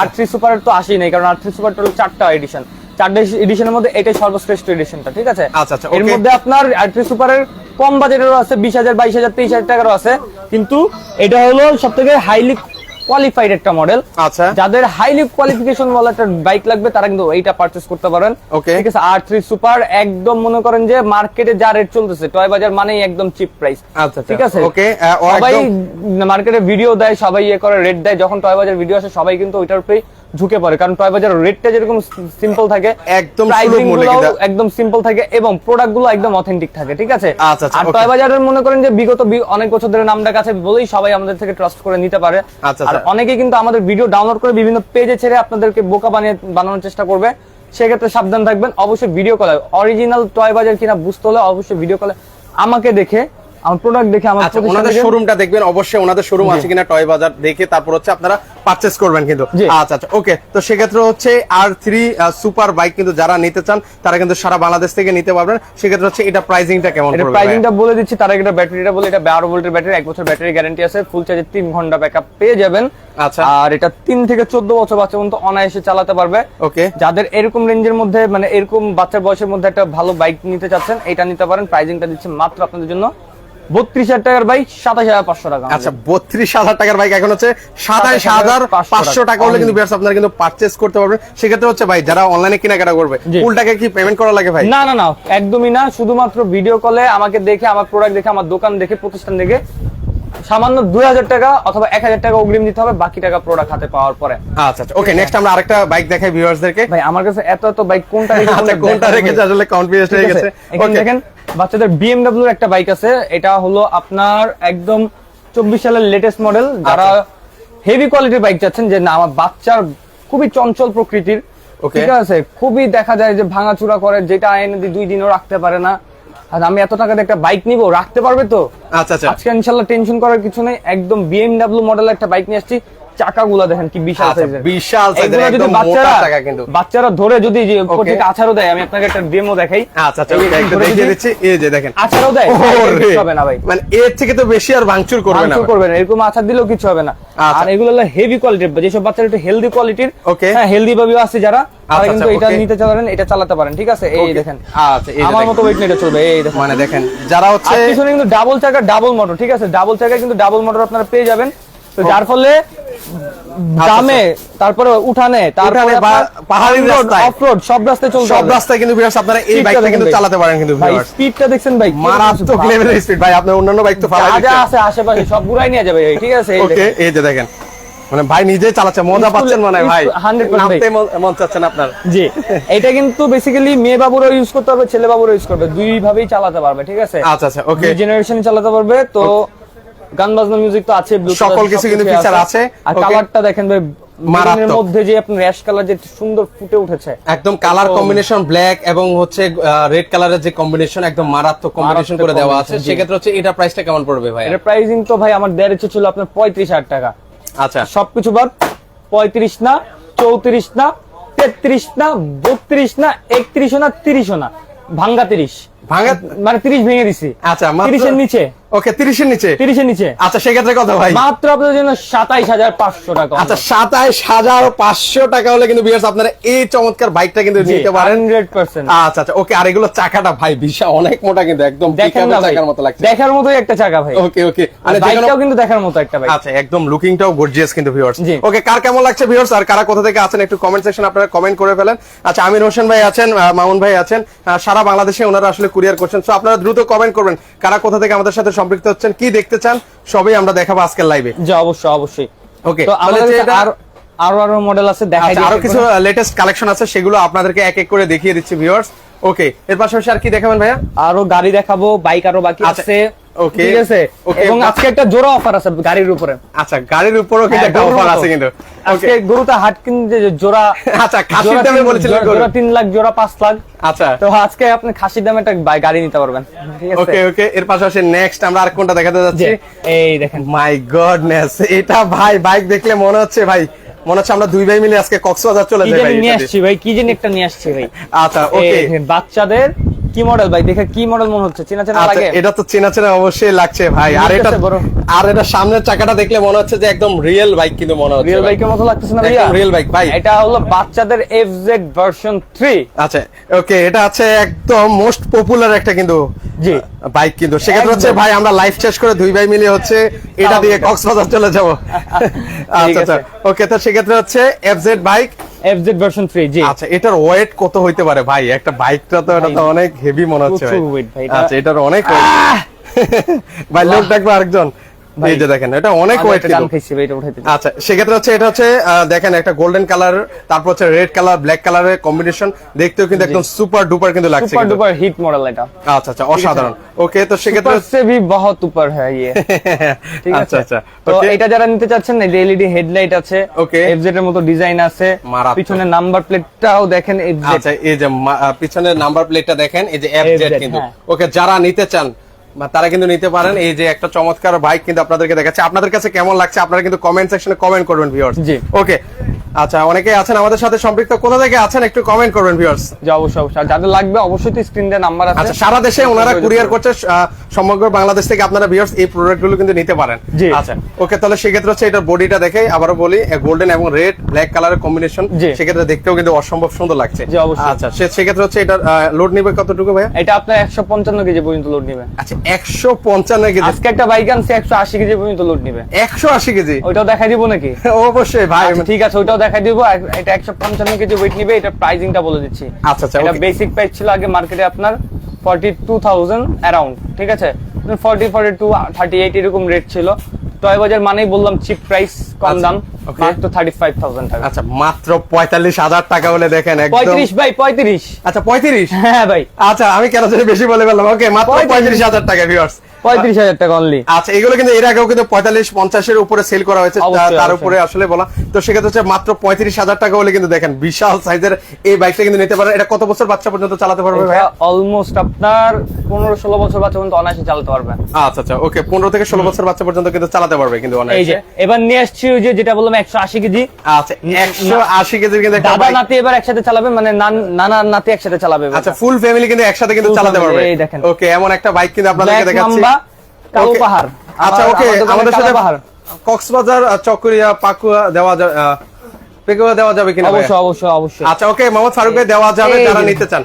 R3 সুপারের তো আসেই নাই, কারণ R3 সুপার টোটাল 4টা এডিশন, 4টা এডিশনের মধ্যে এটাই সর্বশ্রেষ্ঠ এডিশনটা, ঠিক আছে? আচ্ছা এর মধ্যে আপনার R3 সুপারের কম বাজেটেরও আছে, 20000, 22000, 23000 টাকারও আছে, কিন্তু এটা হলো সবথেকে হাইলি কোয়ালিফাইড একটা মডেল। আচ্ছা যাদের হাইলি কোয়ালিফিকেশন ওয়ালা একটা বাইক লাগবে তারা কিন্তু এইটা পারচেজ করতে পারেন, ঠিক আছে? R3 সুপার একদম মনে করেন যে মার্কেটে যা রেট চলতেছে, টয় বাজার মানেই একদম চিপ প্রাইস, ঠিক আছে? ওকে সবাই মার্কেটে ভিডিও দেয়, সবাই করে রেট দেয়, যখন টয় বাজার ভিডিও আসে সবাই কিন্তু ওইটার উপরেই ঝুঁকে পড়ে, কারণ টয় বাজার রেটটা যেরকম সিম্পল থাকে, একদম একদম সিম্পল থাকে, এবং প্রোডাক্ট গুলো একদম অথেন্টিক থাকে, ঠিক আছে? আর টয় বাজারের মনে করেন যে বিগত অনেক বছর ধরে নাম ডাক আছে বলেই সবাই আমাদের থেকে ট্রাস্ট করে নিতে পারে। আর অনেকে কিন্তু আমাদের ভিডিও ডাউনলোড করে বিভিন্ন পেজে ছেড়ে আপনাদেরকে বোকা বানানোর চেষ্টা করবে, সেক্ষেত্রে সাবধান থাকবেন। অবশ্যই ভিডিও কলে অরিজিনাল টয় বাজার কিনা বুঝতে হলে অবশ্যই ভিডিও কলে আমাকে দেখে, আমার প্রোডাক্ট দেখে, আমার ওনাদের শোরুমটা দেখবেন, অবশ্যই ওনাদের শোরুম আছে কিনা টয় বাজার দেখে তারপর হচ্ছে আপনারা পারচেজ করবেন কিন্তু। আচ্ছা ওকে, তো সেক্ষেত্রে হচ্ছে R3 সুপার বাইক কিন্তু যারা নিতে চান তারা কিন্তু সারা বাংলাদেশ থেকে নিতে পারবেন। সেক্ষেত্রে হচ্ছে এটা প্রাইসিংটা কেমন পড়বে? এটা প্রাইসিংটা বলে দিচ্ছি, তার আগে এটা ব্যাটারিটা বলে, এটা 12 ভোল্টের ব্যাটারি, 1 বছর ব্যাটারি গ্যারান্টি আছে, ফুল চার্জে 3 ঘন্টা ব্যাকআপ পেয়ে যাবেন। আচ্ছা, আর এটা 3 থেকে 14 বছর বাচ্চা পর্যন্ত অনায়াসে চালাতে পারবে। ওকে, যাদের এরকম রেঞ্জের মধ্যে মানে এরকম বাচ্চার বয়সের মধ্যে একটা ভালো বাইক নিতে চাচ্ছেন, এটা নিতে পারেন। প্রাইসিংটা দিচ্ছে মাত্র আপনাদের জন্য 32000 টাকার বাইক 27500 টাকা। আচ্ছা 32000 টাকার বাইক এখন হচ্ছে 27500 টাকা হলে কিন্তু ভিউয়ার্স আপনারা কিন্তু পারচেজ করতে পারবেন। সেক্ষেত্রে হচ্ছে ভাই যারা অনলাইনে কেনাকাটা করবে ফুল টাকা কি পেমেন্ট করা লাগে ভাই? না না না, একদমই না। শুধুমাত্র ভিডিও কলে আমাকে দেখে, আমার প্রোডাক্ট দেখে, আমার দোকান দেখে, প্রতিষ্ঠান দেখে সামান্য 2000 টাকা অথবা 1000 টাকা অগ্রিম দিতে হবে, বাকি টাকা প্রোডাক্ট হাতে পাওয়ার পরে। আচ্ছা আচ্ছা, ওকে, নেক্সট আমরা আরেকটা বাইক দেখাই ভিউয়ার্সদেরকে। ভাই আমার কাছে এত এত বাইক কোনটা রেখে আচ্ছা, কোনটা রেখেছে আসলে কনফিউজ হয়ে গেছে। এখানে ওকে, দেখেন বাচ্চাদের BMW এর একটা বাইক আছে, এটা হলো আপনার একদম 24 সালের লেটেস্ট মডেল। যারা হেভি কোয়ালিটির বাইক চাচ্ছেন, যে না আমার বাচ্চার খুবই চঞ্চল প্রকৃতির, Okay. ঠিক আছে, খুবই দেখা যায় যে ভাঙাচুরা করে, যেটা এনে 2 দিনও রাখতে পারে না, আর আমি এত টাকা দিয়ে একটা বাইক নিব, রাখতে পারবে তো? আচ্ছা আচ্ছা, আজকে ইনশাআল্লাহ টেনশন করার কিছু নেই, একদম BMW মডেলের একটা বাইক নিয়ে আসছি। চাকাগুলো দেখেন কি বিশাল আচ্ছা, সাইজের, বিশাল সাইজের, এগুলো যদি একদম মোটা বাচ্চারা চাকা কিন্তু। বাচ্চারা ধরে যদি যে প্রত্যেক আছাড়ও দেয়, আমি আপনাকে একটা ডেমো দেখাই। আচ্ছা আচ্ছা, ওকে, একটু দেখিয়ে দিচ্ছি। এই যে দেখেন, আছাড়ও দেয়, ওরে, কিছু হবে না ভাই, মানে এর থেকে তো বেশি আর ভাঙচুর করবে না। ভাঙচুর করবে না, এরকম আছাড় দিলেও কিছু হবে না। আচ্ছা। আর এগুলো হলো হেভি কোয়ালিটির, যেসব বাচ্চারা একটু হেলদি কোয়ালিটির, Okay. হ্যাঁ হেলদি ভাবেও আছে যারা, তারা আচ্ছা, কিন্তু আচ্ছা, এটা okay. নিতে চাবেন, এটা চালাতে পারেন, ঠিক আছে। এই Okay. দেখেন, আচ্ছা, এই যে আমার দেখেন। মতো ওয়েট এটা চলবে, এই দেখেন। মানে দেখেন, যারা আর হচ্ছে পিছনে কিন্তু ডাবল চাকা ডাবল মোটর, ঠিক আছে, ডাবল চাকা কিন্তু ডাবল মোটর আপনারা পেয়ে যাবেন। তো যার ফলে গ্রামে, তারপরে উঠানে, তারপরে পাহাড়ি রাস্তায়, অফরোড সব রাস্তায় চলতে সব হবে। রাস্তায় কিন্তু ভিউয়ার্স আপনারা এই Speedটা বাইকটা দেখেন কিন্তু ভাই। চালাতে পারেন কিন্তু ভাই ভিউয়ার্স। স্পিডটা দেখছেন ভাই, মারাত্মক লেভেলের স্পিড ভাই, আপনার অন্যান্য বাইক তো ফালাই যা যা দিচ্ছে। আছে আশেপাশে সব ঘুরাই নিয়ে যাবে, ঠিক আছে। এই ওকে, দেখেন। এই যে দেখেন, মানে ভাই নিজেই চালাচ্ছে, মজা পাচ্ছেন মনে হয় ভাই, 100% নামতে মন চাচ্ছেন আপনার। জি, এটা কিন্তু বেসিক্যালি মেয়ে বাবুরা ইউজ করতে পারবে, ছেলে বাবুরা ইউজ করবে, দুই ভাবেই চালাতে পারবে, ঠিক আছে। আচ্ছা আচ্ছা, ওকে, দুই জেনারেশন চালাতে পারবে। তো গান বাজনা মিউজিক তো আছে, Bluetooth সকল আছে, কিছু সব কিন্তু কিছুই feature আছে। আর Okay. কালারটা দেখেন ভাই, মারাত্মক। মেরুনের মধ্যে যে আপনার র্যাশ কালার যে সুন্দর ফুটে উঠেছে, একদম কালার কম্বিনেশন ব্ল্যাক এবং হচ্ছে রেড কালারের যে কম্বিনেশন, একদম মারাত্মক কম্বিনেশন করে দেওয়া আছে। combination, জি। সেক্ষেত্রে হচ্ছে এটা প্রাইসটা কেমন পড়বে ভাই? এর প্রাইসিং তো ভাই আমার দেড় ইচ্ছে ছিল আপনার 35,000 টাকা, আচ্ছা, সবকিছু বাদ 35 না, 34 না, 33 না, 32 না, 31 না, 30 না, ভাঙ্গা 30, ভাঙা, মানে 30 ভেঙে দিছি। আচ্ছা, মাত্র 30 এর নিচে, ওকে, 30 এর নিচে, 30 এর নিচে আচ্ছা, সেক্ষেত্রে কত ভাই? মাত্র আপনাদের জন্য 27,500 টাকা। আচ্ছা, 27,500 টাকা হলে কিন্তু ভিউয়ার্স আপনারা এই চমৎকার বাইকটা কিন্তু নিতে পারেন। 100%। আচ্ছা আচ্ছা, ওকে, আর এগুলো চাকাটা ভাই বিশাল অনেক মোটা কিন্তু, একদম দেখেন না ভাই, চাকার মতো লাগছে। দেখার মতোই একটা চাকা ভাই। ওকে ওকে, আর বাইকটাও কিন্তু দেখার মতো একটা বাইক। আচ্ছা, একদম লুকিংটাও গর্জিয়াস কিন্তু ভিউয়ার্স। জি। ওকে, কার কেমন লাগছে ভিউয়ার্স, আর কারা কোথা থেকে আছেন একটু কমেন্ট সেকশন আপনারা কমেন্ট করে ফেলেন। আচ্ছা, আমির হোসেন ভাই আছেন, মামুন ভাই আছেন, সারা বাংলাদেশে ওনারা আসলে কুরিয়ার করছেন। সো আপনারা দ্রুত কমেন্ট করবেন কারা কোথা থেকে আমাদের সাথে সম্পৃক্ত হচ্ছেন, কি দেখতে চান, সবই আমরা দেখাবো আজকের লাইভে। জি, অবশ্যই অবশ্যই। ওকে, তো আমাদের তাহলে কাছে এটা- আরো মডেল আছে, দেখাই আচ্ছা, দিই আরো একটু কিছু করে। লেটেস্ট কালেকশন আছে, সেগুলো আপনাদেরকে এক এক করে দেখিয়ে দিচ্ছি ভিউয়ার্স। ওকে, এর পাশাপাশি আর কি দেখাবেন ভাইয়া? আরো গাড়ি দেখাবো, বাইক আরো বাকি আচ্ছা, আছে, okay, ঠিক আছে। okay, এবং আজকে একটা জোড়া অফার আছে গাড়ির উপরে। আচ্ছা, গাড়ির উপরও কিন্তু হ্যাঁ, একটা গরুর অফার মতো। আছে কিন্তু। আজকে গরুতে হাট কিনতে যে জোড়া, আচ্ছা, খাসির দামে বলেছিলেন গরু। জোড়া 3 লাখ, জোড়া 5 লাখ। আচ্ছা, তো আজকে আপনি খাসির দামে একটা গাড়ি নিতে পারবেন, ঠিক আছে। ওকে ওকে, এর পাশাপাশি নেক্সট আমরা আর কোনটা দেখাতে যাচ্ছি? যে, এই দেখেন মাই গডনেস, এটা ভাই বাইক দেখলে মনে হচ্ছে ভাই, মনে হচ্ছে আমরা দুই ভাই মিলে আজকে কক্সবাজার চলে কি যাই জানি ভাই নিয়ে এটা দিয়ে। আসছি ভাই, কি জানি একটা নিয়ে আসছি ভাই। আচ্ছা, এই ওকে, দেখেন, বাচ্চাদের কি মডেল ভাই, দেখে কি মডেল মনে হচ্ছে, চেনা চেনা আচ্ছা, লাগে। এটা তো চেনা চেনা অবশ্যই লাগছে ভাই। আর এটা, লাগতেছে বড়। আর এটা সামনের চাকাটা দেখলে মনে হচ্ছে যে একদম রিয়েল বাইক কিন্তু মনে হচ্ছে রিয়েল ভাই। বাইকের মতো লাগতেছে না ভাইয়া? একদম রিয়েল বাইক ভাই। এটা হলো বাচ্চাদের FZ ভার্সন 3। আচ্ছা, ওকে, এটা হচ্ছে একদম মোস্ট পপুলার একটা কিন্তু জি। বাইক কিন্তু। সেক্ষেত্রে হচ্ছে একদম। ভাই আমরা লাইভ শেষ করে দুই ভাই মিলে হচ্ছে এটা দিয়ে কক্সবাজার চলে যাবো। আচ্ছা আচ্ছা, ওকে, তো সেক্ষেত্রে হচ্ছে FZ বাইক। FZ ভার্সন 3, জি। আচ্ছা, এটার ওয়েট কত হইতে পারে ভাই? একটা বাইকটা তো এটা তো অনেক হেভি মনে হচ্ছে ভাই। প্রচুর weight ভাই এটা। আচ্ছা, এটার অনেক weight। ভাই লোক ডাকবো আরেকজন। ভাই, এই যে দেখেন, এটা অনেক আমি ওয়েট একটা কিন্তু। গান খাইছি ভাই, এটা উঠাইতে দিন। আচ্ছা, সেক্ষেত্রে হচ্ছে এটা হচ্ছে দেখেন একটা গোল্ডেন কালার, তারপর হচ্ছে রেড কালার, ব্ল্যাক কালারের কম্বিনেশন, দেখতেও কিন্তু একদম সুপার ডুপার কিন্তু লাগছে सुपर কিন্তু। डुपर हिट मॉडल এটা। আচ্ছা আচ্ছা, অসাধারণ। ওকে, তো সেক্ষেত্রে सुपर से भी बहुत ऊपर है ये। ঠিক আচ্ছা আছে। আচ্ছা, তো ওকে, এটা যারা নিতে চাচ্ছেন, এই LED হেডলাইট আছে, Okay. FZ এর মতো ডিজাইন আছে, মারাত্মক। পিছনে নাম্বার প্লেটটাও দেখেন FZ। আচ্ছা, এই যে পিছনের নাম্বার প্লেটটা দেখেন, এই যে FZ FZ, কিন্তু। হ্যাঁ। ওকে, যারা নিতে চান বা তারা কিন্তু নিতে পারেন। এই যে একটা চমৎকার বাইক কিন্তু আপনাদেরকে দেখাচ্ছে, আপনাদের কাছে কেমন লাগছে আপনারা কিন্তু কমেন্ট সেকশনে কমেন্ট করবেন ভিউয়ার্স। জি। ওকে, আচ্ছা, অনেকে আছেন আমাদের সাথে সম্পৃক্ত, কোথা থেকে আছেন একটু কমেন্ট করবেন ভিউয়ার্স। যে অবশ্যই অবশ্যই, আর যাদের লাগবে অবশ্যই তো স্ক্রিন দিয়ে নাম্বার আছে। আচ্ছা, সারা দেশে ওনারা কুরিয়ার করছে, সমগ্র বাংলাদেশ থেকে আপনারা ভিউয়ার্স এই প্রোডাক্টগুলো কিন্তু নিতে পারেন। জি। আচ্ছা, ওকে, তাহলে সেক্ষেত্রে হচ্ছে এটার বডিটা দেখে আবারও বলি, গোল্ডেন এবং রেড ব্ল্যাক কালারের কম্বিনেশন, জি। সেক্ষেত্রে দেখতেও কিন্তু অসম্ভব সুন্দর লাগছে। জি, অবশ্যই। আচ্ছা, সেক্ষেত্রে হচ্ছে এটার লোড নিবে কতটুকু ভাইয়া? এটা আপনার 155 কেজি পর্যন্ত লোড নেবে। আচ্ছা, 155 কেজি, আজকে একটা বাইক আনছে 180 কেজি পর্যন্ত লোড নেবে। 180 কেজি, ওইটাও দেখাই দিব নাকি? অবশ্যই ভাই। আচ্ছা, ঠিক আছে, ওইটাও দেখাই দিব। এটা 155 কেজি ওয়েট নিবে, এটা প্রাইসিংটা বলে দিচ্ছি। আচ্ছা আচ্ছা, এটা okay. বেসিক প্রাইস ছিল আগে মার্কেটে আপনার 42,000 অ্যারাউন্ড, ঠিক আছে। 40 42 38 এরকম রেট ছিল। টয় বাজার মানেই বললাম চিপ প্রাইস, কম আচ্ছা, দাম, okay. মাত্র 35,000 টাকা। আচ্ছা মাত্র 45,000 টাকা বলে দেখেন একদম। 35 ভাই 35। আচ্ছা 35। হ্যাঁ ভাই আচ্ছা আমি কেন জানি বেশি বলে ফেললাম। ওকে মাত্র 35,000 টাকা ভিউয়ার্স। 35,000 টাকা অনলি। আচ্ছা এগুলো কিন্তু এর আগেও কিন্তু 45-50 এর উপরে সেল করা হয়েছে, অবশ্যই, তার অবশ্যই। উপরে আসলে বলা তো সেক্ষেত্রে হচ্ছে মাত্র 35,000 টাকা হলে কিন্তু দেখেন বিশাল সাইজের এই বাইকটা কিন্তু নিতে পারেন। এটা কত বছর বাচ্চা পর্যন্ত চালাতে পারবে ভাই? অলমোস্ট আপনার 15-16 বছর বাচ্চা পর্যন্ত অনায়াসে চালাতে পারবে। আচ্ছা আচ্ছা ওকে 15 থেকে 16 বছর বাচ্চা পর্যন্ত কিন্তু চালাতে পারবে কিন্তু এই অনায়াসে। যে এবার নিয়ে আসছি ওই যে যেটা বললাম 180 কেজি। আচ্ছা 180 কেজির কিন্তু একটা দাদা বাইক। নাতি এবার একসাথে চালাবে, মানে নানা নাতি একসাথে চালাবে এবার। আচ্ছা ফুল ফ্যামিলি কিন্তু একসাথে কিন্তু Full চালাতে family, পারবে। এই দেখেন। ওকে এমন একটা বাইক কিন্তু আপনাদেরকে Black দেখাচ্ছি। Mamba, কালো Okay. পাহাড়। আচ্ছা ওকে আমাদের সাথে পাহাড় কক্সবাজার, চকরিয়া, পাকুয়া দেওয়া যাবে, পেকুয়া দেওয়া যাবে কিনা ভাইয়া? অবশ্যই অবশ্যই অবশ্যই। আচ্ছা ওকে মোহাম্মদ ফারুক ভাই দেওয়া যাবে এই যারা যে। নিতে চান।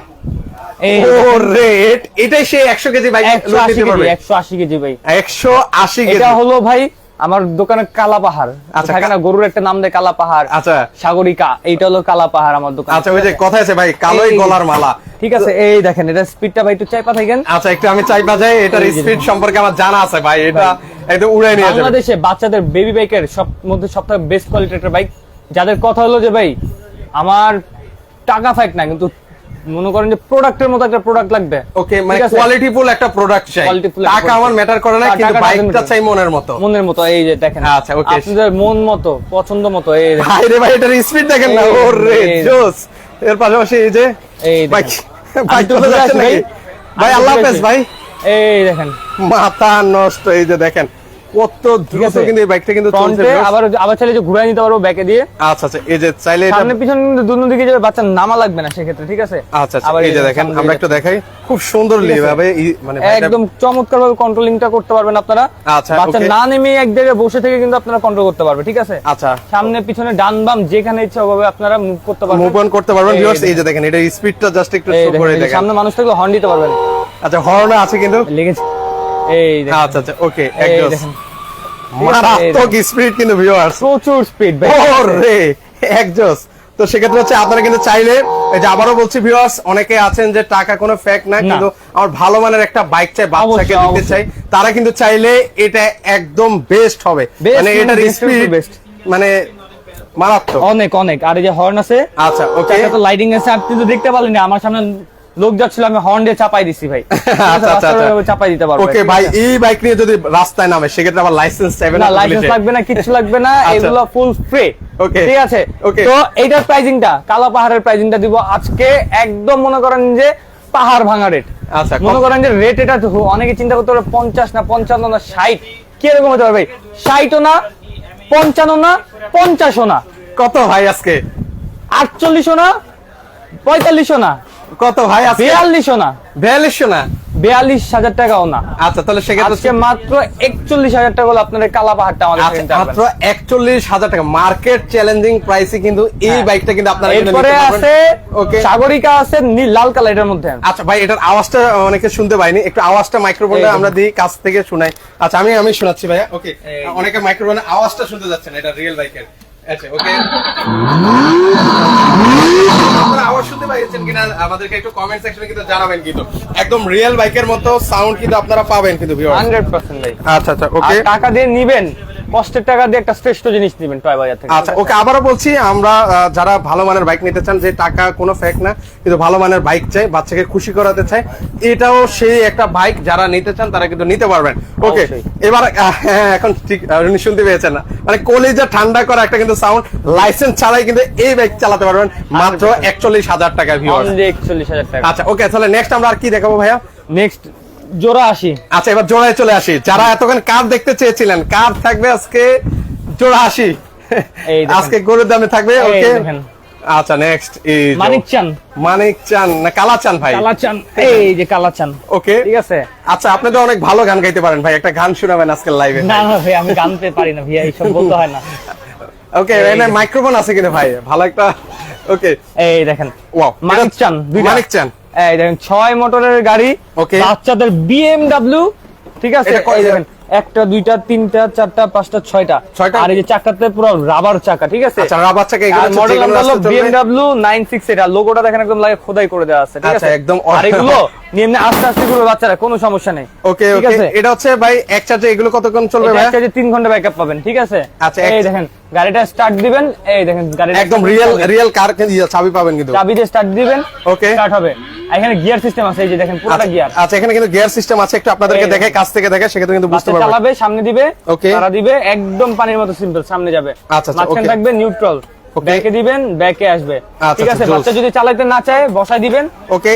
এই ও রেট এটাই সেই 100 কেজি বাইক লোড 180 দিতে পারবে। কেজি 180 কেজি ভাই। 180 কেজি। এটা হলো ভাই আমার দোকানে কালা পাহাড়। আচ্ছা, থাকে না গরুর একটা নাম দেয় কালা পাহাড়, আচ্ছা সাগরিকা, এইটা হলো কালা পাহাড় আমার দোকানে। আচ্ছা ওই যে কথা আছে ভাই কালোই এই যে। গলার মালা। ঠিক আছে এই দেখেন এটা স্পিডটা ভাই একটু চাই পাঠাইবেন। আচ্ছা একটু আমি চাই বাজাই এটার এই যে। স্পিড সম্পর্কে আমার জানা আছে ভাই, এটা একদম উড়ে নিয়ে যাবে। বাংলাদেশে বাচ্চাদের বেবি বাইকের মধ্যে সবথেকে বেস্ট কোয়ালিটির একটা বাইক, যাদের কথা হলো যে ভাই আমার টাকা ফ্যাক্ট না, কিন্তু মনে করেন যে প্রোডাক্টের মতো একটা প্রোডাক্ট লাগবে। ওকে মানে ঠিক আছে? কোয়ালিটিফুল একটা প্রোডাক্ট চাই, Qualityful টাকা একটা আমার product। ম্যাটার করে না, কিন্তু টাকাটা বাইকটা doesn't চাই মনের মতো। মনের মতো এই যে দেখেন। আচ্ছা, okay. আপনাদের মন মতো পছন্দ মতো এই দেখেন। ভাই রে ভাই এটার স্পিড দেখেন না, এই, ওরে এই। জোস। এর পাশাপাশি এই যে এই ভাই দেখেন। ভাই আমি তো চলে ঘুরে যাচ্ছে আসি নাকি? ভাই আমি আল্লাহ ঘুরে হাফেজ আসি। ভাই। এই দেখেন মাথা নষ্ট। এই যে দেখেন কত দ্রুত আছে। কিন্তু এই বাইকটা কিন্তু চলছে। ফ্রন্টে আবার আবার চাইলে যে ঘুরাই নিতে পারবো ব্যাকে দিয়ে। আচ্ছা আচ্ছা এই যে চাইলে এটা সামনে পিছনে কিন্তু দুনো দিকে যাবে, বাচ্চা নামা লাগবে না সেক্ষেত্রে। ঠিক আছে আচ্ছা আচ্ছা আবার এই যে দেখেন সামনে আমরা দিকে একটু দেখাই খুব সুন্দরলি ঠিক আছে। ভাবে মানে বাইকটা- একদম চমৎকার ভাবে কন্ট্রোলিংটা করতে পারবেন আপনারা। আচ্ছা, বাচ্চা okay. না নেমে এক জায়গায় বসে থেকে কিন্তু আপনারা কন্ট্রোল করতে পারবে। ঠিক আছে আচ্ছা সামনে পিছনে ডান বাম যেখানে ইচ্ছা হবে আপনারা মুভ করতে পারবেন। মুভ অন করতে পারবেন এই ভিউয়ার্স। এই দেখেন। যে দেখেন এটা স্পিডটা জাস্ট একটু এই শো করে দেখেন, এই যে দেখেন। সামনে মানুষ থাকলে হর্ন দিতে পারবেন। আচ্ছা হর্ন আছে কিন্তু। লেগেছে এই দেখেন। আচ্ছা আচ্ছা ওকে এই একদম দেখেন মারাত্মক স্পিড কিন্তু ভিউয়ার্স। প্রচুর স্পিড ভাই। ওরে একজোস। তো সেক্ষেত্রে হচ্ছে আপনারা কিন্তু চাইলে এই যে আবারও বলছি ভিউয়ার্স, অনেকে আছেন যে টাকা কোনো ফ্যাক্ট না, না। কিন্তু আমার ভালো মানের একটা বাইক চাই, বাচ্চাকে অবশ্যই, দিতে অবশ্যই। চাই, তারা কিন্তু চাইলে এটা একদম বেস্ট হবে। Best মানে মানে এটার best এর স্পিড best। মানে মারাত্মক। অনেক অনেক। আর এই যে হর্ন আছে, আচ্ছা ওকে চাকা তো লাইটিং আছে, আপনি তো দেখতে পারলেন না, আমার সামনে লোক যাচ্ছিল আমি হর্ন দিয়ে চাপাই দিছি ভাই। আচ্ছা আচ্ছা রাস্তায় চাপাই দিতে পারবো। ওকে ভাই এই বাইক নিয়ে যদি রাস্তায় নামে সেক্ষেত্রে আবার লাইসেন্স চাইবে না না লাইসেন্স পুলিশে? লাগবে না, কিছু লাগবে না, আচ্ছা। এগুলো ফুল ফ্রি। Okay. ঠিক আছে Okay. তো এইটার প্রাইজিংটা কালা পাহাড়ের প্রাইজিংটা দিব আজকে একদম মনে করেন যে পাহাড় ভাঙা রেট। আচ্ছা মনে করেন যে রেট এটা তো অনেকে চিন্তা করতে পারে 50 না 55 না 60 কি এরকম হতে পারে ভাই। 60ও না 55ও না 50ও না কত ভাই আজকে? 48ও না 45ও না কত ভাই আজকে? 42ও না 4200 না? 42,000 টাকাও না। আচ্ছা তাহলে সেক্ষেত্রে আজকে মাত্র 41,000 টাকা হলে আপনার এই কালা পাহাড়টা আমাদের আচ্ছা, থেকে নিতে মাত্র পারবেন। 41,000 টাকা মার্কেট চ্যালেঞ্জিং প্রাইসে কিন্তু এই হ্যাঁ। বাইকটা কিন্তু আপনারা কিন্তু এরপরে নিতে পারবেন। আছে ওকে সাগরিকা আছে নীল লাল কালার এটার মধ্যে। আচ্ছা ভাই এটার আওয়াজটা অনেকে শুনতে পাইনি, একটু আওয়াজটা মাইক্রোফোনটা এই আমরা দিই কাছ থেকে শুনাই। আচ্ছা আমি শোনাচ্ছি ভাইয়া। ওকে এই। অনেকে মাইক্রোফোনের আওয়াজটা শুনতে যাচ্ছেন, এটা রিয়েল বাইকের। আচ্ছা ওকে আপনারা আওয়াজ শুনতে পাইছেন কিনা আমাদেরকে একটু কমেন্ট সেকশনে কিন্তু জানাবেন। কিন্তু একদম রিয়েল বাইকের মতো সাউন্ড কিন্তু আপনারা পাবেন কিন্তু ভিউয়ার্স। 100% ভাই। আচ্ছা আচ্ছা আর ওকে টাকা দিয়ে নিবেন, কষ্টের টাকা দিয়ে একটা শ্রেষ্ঠ জিনিস নিবেন টয় বাজার থেকে। আচ্ছা ওকে আবারও বলছি আমরা যারা ভালো মানের বাইক নিতে চান, যে টাকা কোনো ফ্যাক্ট না, কিন্তু ভালো মানের বাইক চাই, বাচ্চাকে খুশি করাতে চাই, এটাও সেই একটা বাইক যারা নিতে চান তারা কিন্তু নিতে পারবেন। ওকে অবশ্যই। এবার হ্যাঁ এখন ঠিক উনি শুনতে পেয়েছেন না, মানে কলিজা ঠান্ডা করা একটা কিন্তু সাউন্ড, লাইসেন্স ছাড়াই কিন্তু এই বাইক চালাতে পারবেন মাত্র 41,000 টাকা ভিউয়ার্স। অনলি 41,000 টাকা। আচ্ছা ওকে তাহলে নেক্সট আমরা আর কি দেখাবো ভাইয়া? নেক্সট জোড়া 80। আচ্ছা এবার জোড়ায় চলে আসি। যারা এতক্ষণ কার দেখতে চেয়েছিলেন, কার থাকবে আজকে জোড়া 80 এই দেখেন। আজকে গরুর দামে থাকবে। এই ওকে দেখেন। আচ্ছা নেক্সট এই যে- মানিক চান, মানিক চান না কালা চান ভাই? কালা চান, এই যে কালা চান। ওকে ঠিক আছে। আচ্ছা আপনি তো অনেক ভালো গান গাইতে পারেন ভাই, একটা গান শোনাবেন আজকের লাইভে। না না ভাই আমি গানতে পারি না ভাই, এইসব বলতে হয় না। ওকে এখানে মাইক্রোফোন আছে কিন্তু ভাই, ভালো একটা। ওকে এই দেখেন ওয়াও মানিক চান, দুইটা। মানিক চান। এই দেখেন 6 মোটরের গাড়ি, Okay. বাচ্চাদের BMW। ঠিক আছে এটা এই দেখেন একটা, দুইটা, তিনটা, চারটা, পাঁচটা, ছয়টা। ছয়টা? আর এই যে চাকাতে পুরো রাবার চাকা, ঠিক আছে? আচ্ছা, রাবার চাকা, এগুলো হচ্ছে মডেল যেগুলো নাম্বার হলো রাস্তায় চলবে। BMW 96, এটা লোগোটা দেখেন একদম লাগে খোদাই করে দেওয়া আছে, ঠিক আচ্ছা, আছে? একদম আর এগুলো নিম্নে আস্তে আস্তে করবে বাচ্চারা, কোনো সমস্যা নেই। ওকে ঠিক ওকে, আছে? এটা হচ্ছে ভাই এক চার্জে এগুলো কতক্ষণ চলবে এটা ভাই? একটা যে 3 ঘন্টা ব্যাকআপ পাবেন, ঠিক আছে? আচ্ছা, এই দেখেন গাড়িটা স্টার্ট দিবেন, এই দেখেন গাড়িটা একদম start রিয়েল হবে। রিয়েল কার চাবি পাবেন কিন্তু। চাবি দিয়ে স্টার্ট দিবেন, ওকে। স্টার্ট হবে। আর এখানে গিয়ার সিস্টেম আছে, এই যে দেখেন পুরোটা গিয়ার। আচ্ছা, এখানে কিন্তু গিয়ার সিস্টেম আছে, একটু আপনাদেরকে এই দেখাই, কাছ থেকে দেখাই, সেক্ষেত্রে কিন্তু বুঝতে বাচ্চা পারবেন। চালাবে, সামনে দিবে, ওকে। তারা দিবে, একদম পানির মতো সিম্পল, সামনে যাবে। আচ্ছা, মাঝখানে ওকে। থাকবে নিউট্রাল, ওকে। ব্যাকে দিবেন, ব্যাকে আসবে। আচ্ছা, ঠিক আছে? আচ্ছা, বাচ্চা যদি চালাতে না চায় বসাই দিবেন, ওকে,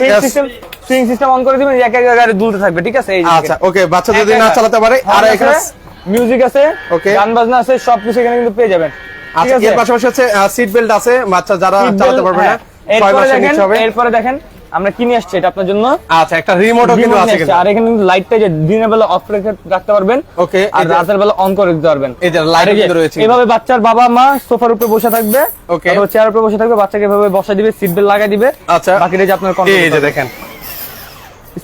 সুইং yes. সিস্টেম অন করে দিবেন, এক এক গাড়ি দুলতে থাকবে, ঠিক আছে? এই যে আচ্ছা, দেখেন। ওকে, বাচ্চা যদি এক না এক চালাতে পারে, আর হর্ন এখানে আছে, মিউজিক আছে, ওকে। গান বাজনা আছে, সবকিছু এখানে কিন্তু পেয়ে যাবেন। ঠিক আচ্ছা, আছে? এর পাশাপাশি হচ্ছে সিট বেল্ট আছে, বাচ্চা যারা Seat চালাতে belt, পারবে না হ্যাঁ। 6 এরপরে মাসের দেখেন, নিচে হবে। এরপরে দেখেন আমরা কিনে আসছি এটা আপনার জন্য। আচ্ছা, একটা রিমোটও কিন্তু Remote আছে নিয়ে কিন্তু। আসছে। আর এখানে কিন্তু লাইটটা যে দিনের বেলা অফ রেখে রাখতে পারবেন, ওকে, আর এই যে- রাতের বেলা অন করে দিতে পারবেন। এই যে লাইট আর এই যে কিন্তু রয়েছে। এভাবে বাচ্চার বাবা মা সোফার উপরে বসে থাকবে, ওকে। অথবা চেয়ার উপরে বসে থাকবে, বাচ্চাকে এভাবে বসা দিবে, সিট বেল্ট লাগাই দিবে। আচ্ছা, বাকিটা যে আপনার কন্ট্রোল এই যে দেখেন,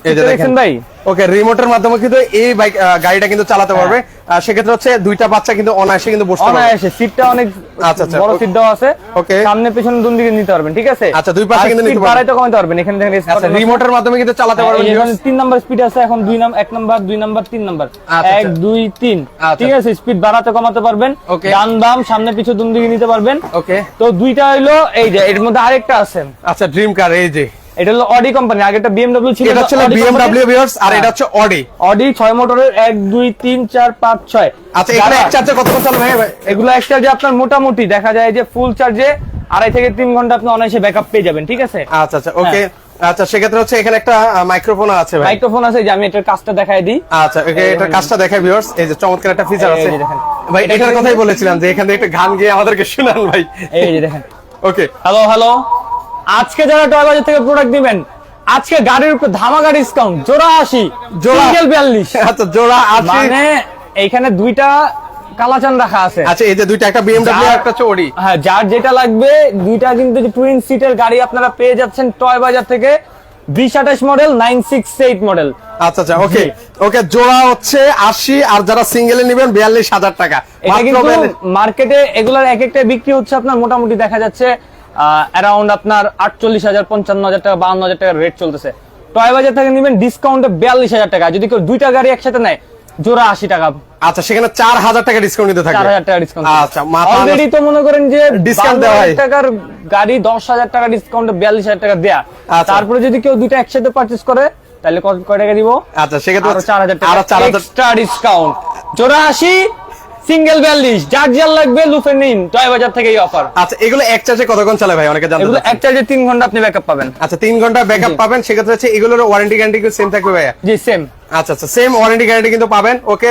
এই যে দেখছেন দেখেন ভাই। ওকে, রিমোটের মাধ্যমে কিন্তু এই বাইক গাড়িটা কিন্তু চালাতে পারবে। সেক্ষেত্রে হচ্ছে দুইটা বাচ্চা কিন্তু অনায়াসে কিন্তু বসতে পারবে। অনায়াসে সিটটা অনেক আচ্ছা, আচ্ছা, বড় ওকে। সিট দেওয়া আছে। ওকে। সামনে পেছনে দুই দিকে নিতে পারবেন, ঠিক আছে? আচ্ছা, দুই পাশে আর কিন্তু নিতে speed পারবেন। বাড়াইতে কমাইতে পারবেন। এখানে দেখেন আচ্ছা, button আছে। রিমোটের মাধ্যমে কিন্তু চালাতে পারবেন। এই এখানে 3 নাম্বার স্পিড আছে, এখন 1 নাম্বার, 2 নাম্বার, 3 নাম্বার, আচ্ছা, 1 2 3। আচ্ছা। ঠিক আছে? স্পিড বাড়াতে কমাতে পারবেন, ওকে। ডান বাম সামনে পিছু দুই দিকে নিতে পারবেন। ওকে, তো দুইটা হইলো, এই যে এর মধ্যে আরেকটা আছে, আচ্ছা, ড্রিম কার, এই যে এটা হলো অডি কোম্পানি, আগেটা BMW ছিল, এটা হচ্ছে BMW ভিউয়ার্স, আর এটা হচ্ছে অডি। অডি 6 মোটরের, 1 2 3 4 5 6। আচ্ছা, এখানে এক চার্জে কতক্ষণ চলবে ভাই? এগুলো এক চার্জে আপনার মোটামুটি দেখা যায় যে ফুল চার্জে 2.5 থেকে 3 ঘন্টা আপনি অনায়াসে ব্যাকআপ পেয়ে যাবেন, ঠিক আছে? আচ্ছা, আচ্ছা, ওকে। আচ্ছা, সেক্ষেত্রে হচ্ছে এখানে একটা মাইক্রোফোন আছে ভাই। মাইক্রোফোন আছে, যে আমি এটার কাজটা দেখাই দিই। আচ্ছা, ওকে, এটার কাজটা দেখাই ভিউয়ার্স, এই যে চমৎকার একটা ফিচার এই আছে যে দেখেন। ভাই। এটা এটার কিন্তু- কথাই বলেছিলাম যে এখান থেকে একটা গান গিয়ে আমাদেরকে শোনান ভাই। এই যে দেখেন। ওকে, হ্যালো হ্যালো, আজকে যারা টয় বাজার থেকে প্রোডাক্ট দিবেন, আজকে গাড়ির উপর ধামাকা ডিসকাউন্ট, জোড়া 80, জোড়া। সিঙ্গেল 42। আচ্ছা, জোড়া আছে। মানে এইখানে দুইটা কালাচান রাখা আছে। আচ্ছা, এই যে দুইটা, একটা BMW আর একটা হচ্ছে অডি। হ্যাঁ, যার যেটা লাগবে দুইটা কিন্তু টুইন সিটের গাড়ি আপনারা পেয়ে যাচ্ছেন টয় বাজার থেকে। 2028 মডেল, 968 মডেল। আচ্ছা, আচ্ছা, ওকে ওকে, জোড়া হচ্ছে 80, আর যারা সিঙ্গেলে নেবেন 42,000 টাকা। এটা মাত্র কিন্তু 42,000 মার্কেটে এগুলার এক একটা বিক্রি হচ্ছে আপনার মোটামুটি দেখা যাচ্ছে অ্যারাউন্ড আপনার 48,000, 55,000 টাকা, 52,000 টাকা রেট চলতেছে। টয় বাজার থেকে নেবেন ডিসকাউন্টে 42,000 টাকা। যদি কেউ দুইটা গাড়ি একসাথে নেয়, জোড়া 80 টাকা, আচ্ছা, সেখানে 4,000 টাকা ডিসকাউন্ট দিতে থাকবে। 4,000 টাকা ডিসকাউন্ট। আচ্ছা, মাথা অলরেডি তো মনে করেন যে ডিসকাউন্ট দেওয়া হয়। 52,000 টাকার গাড়ি 10,000 টাকা ডিসকাউন্টে 42,000 টাকা দেয়া। আচ্ছা। তারপরে যদি কেউ দুইটা একসাথে পারচেজ করে, তাহলে কয় টাকা দিব? আচ্ছা, সেক্ষেত্রে আরো 4,000 টাকা আরো 4,000 এক্সট্রা ডিসকাউন্ট। জোড়া 80, সিঙ্গেল 42, যার যার লাগবে লুফে নিন, টয় বাজার থেকে এই অফার। আচ্ছা, এগুলো এক চার্জে কতক্ষণ চলে ভাই? অনেকে জানতে এগুলো চাচ্ছে। এক চার্জে 3 ঘন্টা আপনি ব্যাকআপ পাবেন। আচ্ছা, 3 ঘন্টা ব্যাকআপ জি। পাবেন। সেক্ষেত্রে হচ্ছে এগুলোর ওয়ারেন্টি গ্যারান্টি কি সেম থাকবে ভাইয়া? জি সেম। আচ্ছা, আচ্ছা, সেম ওয়ারেন্টি গ্যারান্টি কিন্তু পাবেন। ওকে,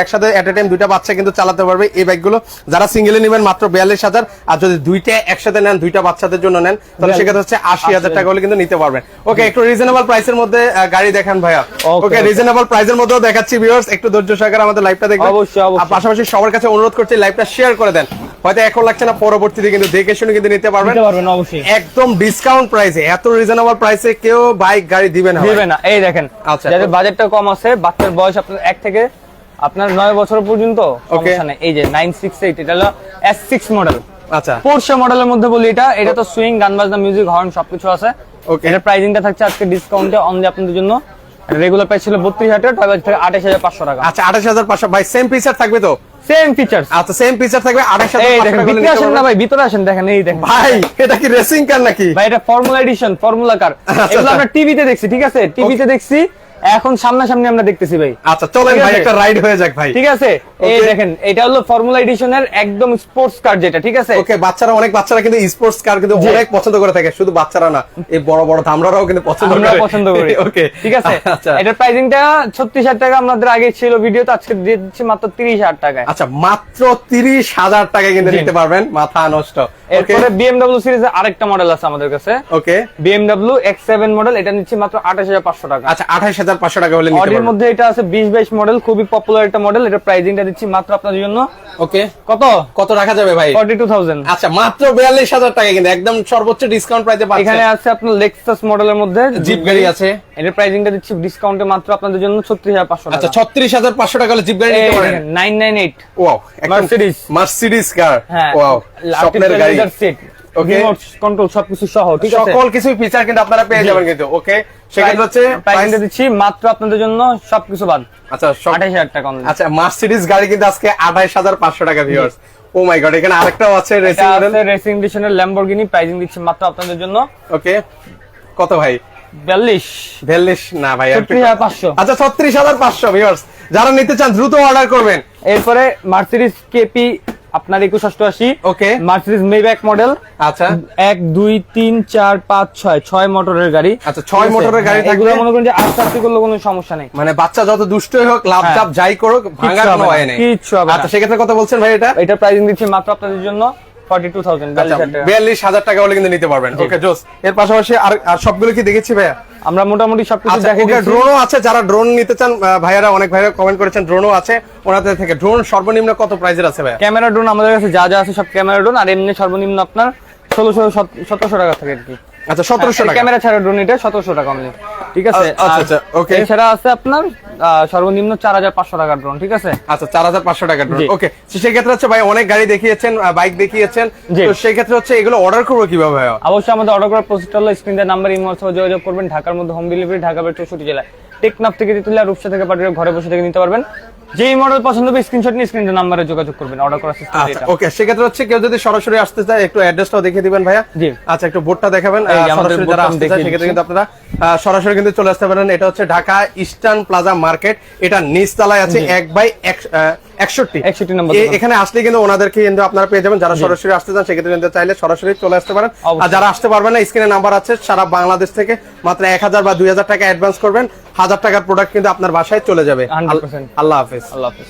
একসাথে এট এ টাইম দুইটা বাচ্চা কিন্তু চালাতে পারবে এই বাইকগুলো। যারা সিঙ্গেলে নেবেন মাত্র 42,000, আর যদি দুইটা একসাথে নেন, দুইটা বাচ্চাদের জন্য নেন, তাহলে সেক্ষেত্রে হচ্ছে 80,000 টাকা হলে কিন্তু নিতে পারবেন। ওকে, একটু রিজনেবল প্রাইসের মধ্যে গাড়ি দেখান ভাইয়া। ওকে, রিজনেবল প্রাইসের মধ্যেও দেখাচ্ছি ভিউয়ার্স, একটু ধৈর্য সহকারে আমাদের লাইভটা দেখবেন। অবশ্যই, অবশ্যই। আর পাশাপাশি সবার কাছে অনুরোধ করছি লাইভটা শেয়ার করে দেন। হয়তো এখন লাগছে না, পরবর্তীতে কিন্তু দেখে শুনে কিন্তু নিতে পারবেন। নিতে পারবেন অবশ্যই। একদম ডিসকাউন্ট প্রাইসে, এত রিজনেবল প্রাইসে কেউ বাইক গাড়ি দিবে না ভাই। দিবে না। এই দেখেন, আচ্ছা। যাদের বাজেটটা কম আছে, বাচ্চার বয়স আপনার 1 থেকে আপনার 9 বছর পর্যন্ত, সমস্যা নেই। এই যে 968, এটা হলো S6 মডেল, আচ্ছা, পোরশে মডেলের মধ্যে বলি এটা। এটা তো সুইং, গান বাজনা, মিউজিক, হর্ন সবকিছু আছে। ওকে। এটার প্রাইসিংটা থাকছে আজকে ডিসকাউন্টে অনলি আপনাদের জন্য। রেগুলার প্রাইস ছিল 32,000 টাকা, টয় বাজার থেকে 28,500 টাকা। আচ্ছা, 28,500 ভাই। সেম ফিচার থাকবে তো? Same features. আচ্ছা, সেম ফিচার থাকবে। এই 28,500 দেখেন, টাকা ভিতরে আসেন না ভাই, ভিতরে আসেন, দেখেন, এই দেখেন ভাই, এটা কি রেসিং কার নাকি? ভাই, এটা ফর্মুলা এডিশন, ফর্মুলা কার। এগুলো আমরা টিভিতে দেখছি, ঠিক আছে? টিভিতে দেখছি, এখন সামনাসামনি আমরা দেখতেছি ভাই। আচ্ছা, চলেন ঠিক ভাই, আছে? একটা রাইড হয়ে যাক ভাই। ঠিক আছে, এই দেখেন, এটা হলো ফর্মুলা এডিশনের একদম স্পোর্টস কার যেটা, ঠিক আছে? ওকে, অনেক বাচ্চারা কিন্তু স্পোর্টস কার কিন্তু অনেক পছন্দ করে থাকে। শুধু বাচ্চারা না, এই বড় বড় ধামরাও কিন্তু পছন্দ আমরা করে। পছন্দ করি। ওকে, ঠিক আছে। আচ্ছা, এটার প্রাইসিংটা 36,000 টাকা আমাদের আগে ছিল ভিডিওতে, আজকে দিয়ে দিচ্ছি মাত্র 30,000 টাকায়। আচ্ছা, মাত্র 30,000 টাকায় কিন্তু জি। নিতে পারবেন। মাথা নষ্ট। ওকে, এরপরে BMW সিরিজের আরেকটা মডেল আছে আমাদের কাছে, ওকে, BMW X7 মডেল, এটা নিচ্ছি মাত্র 28,500 টাকা। আচ্ছা, 28,000 22,500 টাকা হলে নিতে অডির পারবেন। মধ্যে এটা আছে 2022 মডেল, খুবই পপুলার একটা মডেল। এটা প্রাইসিংটা দিচ্ছি মাত্র আপনাদের জন্য ওকে, কত কত রাখা যাবে ভাই? 42,000। আচ্ছা, মাত্র 42,000 টাকা, কিন্তু একদম সর্বোচ্চ ডিসকাউন্ট প্রাইসে এখানে পাচ্ছেন। আছে আপনার লেক্সাস মডেলের মধ্যে জিপ গাড়ি আছে, এটার প্রাইসিংটা দিচ্ছি ডিসকাউন্টে মাত্র আপনাদের জন্য 36,500 আচ্ছা টাকা। 36,500 টাকা হলে জিপ গাড়ি নিতে পারেন। 998 ওয়াও, Mercedes। মার্সিডিজ কার, হ্যাঁ, ওয়াও, স্বপ্নের গাড়ি, সিট, ওকে, রিমোট কন্ট্রোল সবকিছু সহ, ঠিক আছে? সকল কিছু ফিচার কিন্তু আপনারা পেয়ে যাবেন কিন্তু। ওকে, সেক্ষেত্রে হচ্ছে প্রাইসিংটা দিচ্ছি মাত্র আপনাদের জন্য সবকিছু বাদ আচ্ছা 28,000 টাকা only। আচ্ছা, মার্সিডিজ গাড়ি কিন্তু আজকে 28,500 টাকা ভিউয়ার্স। ও মাই গড, এখানে আরেকটাও আছে রেসিং এটা মডেল। আছে রেসিং এডিশনের ল্যাম্বরগিনি, প্রাইসিং দিচ্ছি মাত্র আপনাদের জন্য ওকে, কত ভাই? 42 না ভাই, 36,500। আচ্ছা 36,500 ভিউয়ার্স, যারা নিতে চান দ্রুত অর্ডার করবেন। এরপরে মার্সিডিজ কেপি আপনার 2188, ওকে, মার্সিডিজ মেব্যাক মডেল, আচ্ছা 1 2 3 4 5 6 মোটরের গাড়ি। আচ্ছা 6 মোটরের গাড়ি হ্যাঁ, এগুলো থাকবে, মনে করেন যে আস্তে করলে কোনো সমস্যা নেই, মানে বাচ্চা যত দুষ্টই হোক, লাভ হ্যাঁ। চাপ যাই করুক, ভাঙার কোনো হয় নেই। কিচ্ছু হবে না। আচ্ছা, সেক্ষেত্রে কত বলছেন ভাই এটা? এটা প্রাইসিং দিচ্ছি মাত্র আপনাদের জন্য 42,000 আচ্ছা, 42,000 টাকা। 42,000 টাকা হলে কিন্তু নিতে পারবেন। ওকে জোস। এর পাশাপাশি আর সবগুলো কি দেখেছি ভাইয়া? আমরা মোটামুটি সবকিছু আচ্ছা, দেখিয়ে ওকে, দিচ্ছি। ড্রোনও আছে, যারা ড্রোন নিতে চান ভাইয়ারা, অনেক ভাইয়া কমেন্ট করেছেন, ড্রোনও আছে ওনাদের থেকে। ড্রোন সর্বনিম্ন কত প্রাইসের আছে ভাইয়া? ক্যামেরা ড্রোন আমাদের কাছে যা যা আছে সব ক্যামেরা ড্রোন, আর এমনি সর্বনিম্ন আপনার 1700 টাকা থাকে আর কি। আচ্ছা 1700 টাকা। ক্যামেরা ছাড়া ড্রোন এটা 1700 টাকা অনলি, ঠিক আছে? আচ্ছা, আচ্ছা, ওকে। এছাড়া আছে আপনার সর্বনিম্ন 4,500 টাকা ড্রোন, ঠিক আছে? আচ্ছা 4,500 টাকা ড্রোন। জি। ওকে, সেক্ষেত্রে হচ্ছে ভাই অনেক গাড়ি দেখিয়েছেন, বাইক দেখিয়েছেন, জি। তো সেক্ষেত্রে হচ্ছে এগুলো অর্ডার করবো কিভাবে ভাইয়া? অবশ্যই আমাদের অর্ডার করার প্রসেসটা হলো স্ক্রিন দেওয়া নাম্বার ইমো অথবা যোগাযোগ করবেন। ঢাকার মধ্যে হোম ডেলিভারি, ঢাকা 64 জেলায়। টেকনাফ থেকে তেতুলিয়া, রূপসা থেকে পাঠিয়ে ঘরে বসে থেকে নিতে পারবেন। যেই মডেল পছন্দ হবে স্ক্রিনশট নিয়ে স্ক্রিন দেওয়া নাম্বারে যোগাযোগ করবেন। অর্ডার করার সিস্টেম আচ্ছা এটা। ওকে, সেক্ষেত্রে হচ্ছে কেউ যদি সরাসরি আসতে চায় একটু অ্যাড্রেসটাও দেখিয়ে দিবেন ভাইয়া। জি। আচ্ছা, একটু বোর্ডটা দেখাবেন। এই যে আমাদের সরাসরি যারা বোর্ডটা আসতে চায় দেখিয়ে সেক্ষেত্রে দিচ্ছি। কিন্তু আপনারা সরাসরি কিন্তু চলে আসতে পারেন। এটা হচ্ছে ঢাকা ইস্টার্ন প্লাজা মার্কেট, এটা নিচতলায় আছে 1/61। 61 নম্বর এখানে আসলে কিন্তু ওনাদেরকে কিন্তু আপনারা পেয়ে যাবেন। যারা সরাসরি আসতে চান সেক্ষেত্রে কিন্তু চাইলে সরাসরি চলে আসতে পারেন। আর অবশ্যই। যারা আসতে পারবেন না, স্ক্রিনে নাম্বার আছে, সারা বাংলাদেশ থেকে মাত্র 1,000 বা 2,000 টাকা অ্যাডভান্স করবেন, 1,000 টাকার প্রোডাক্ট কিন্তু আপনার বাসায় চলে যাবে। 100%। আল্লাহ হাফেজ। আল্লাহ হাফেজ।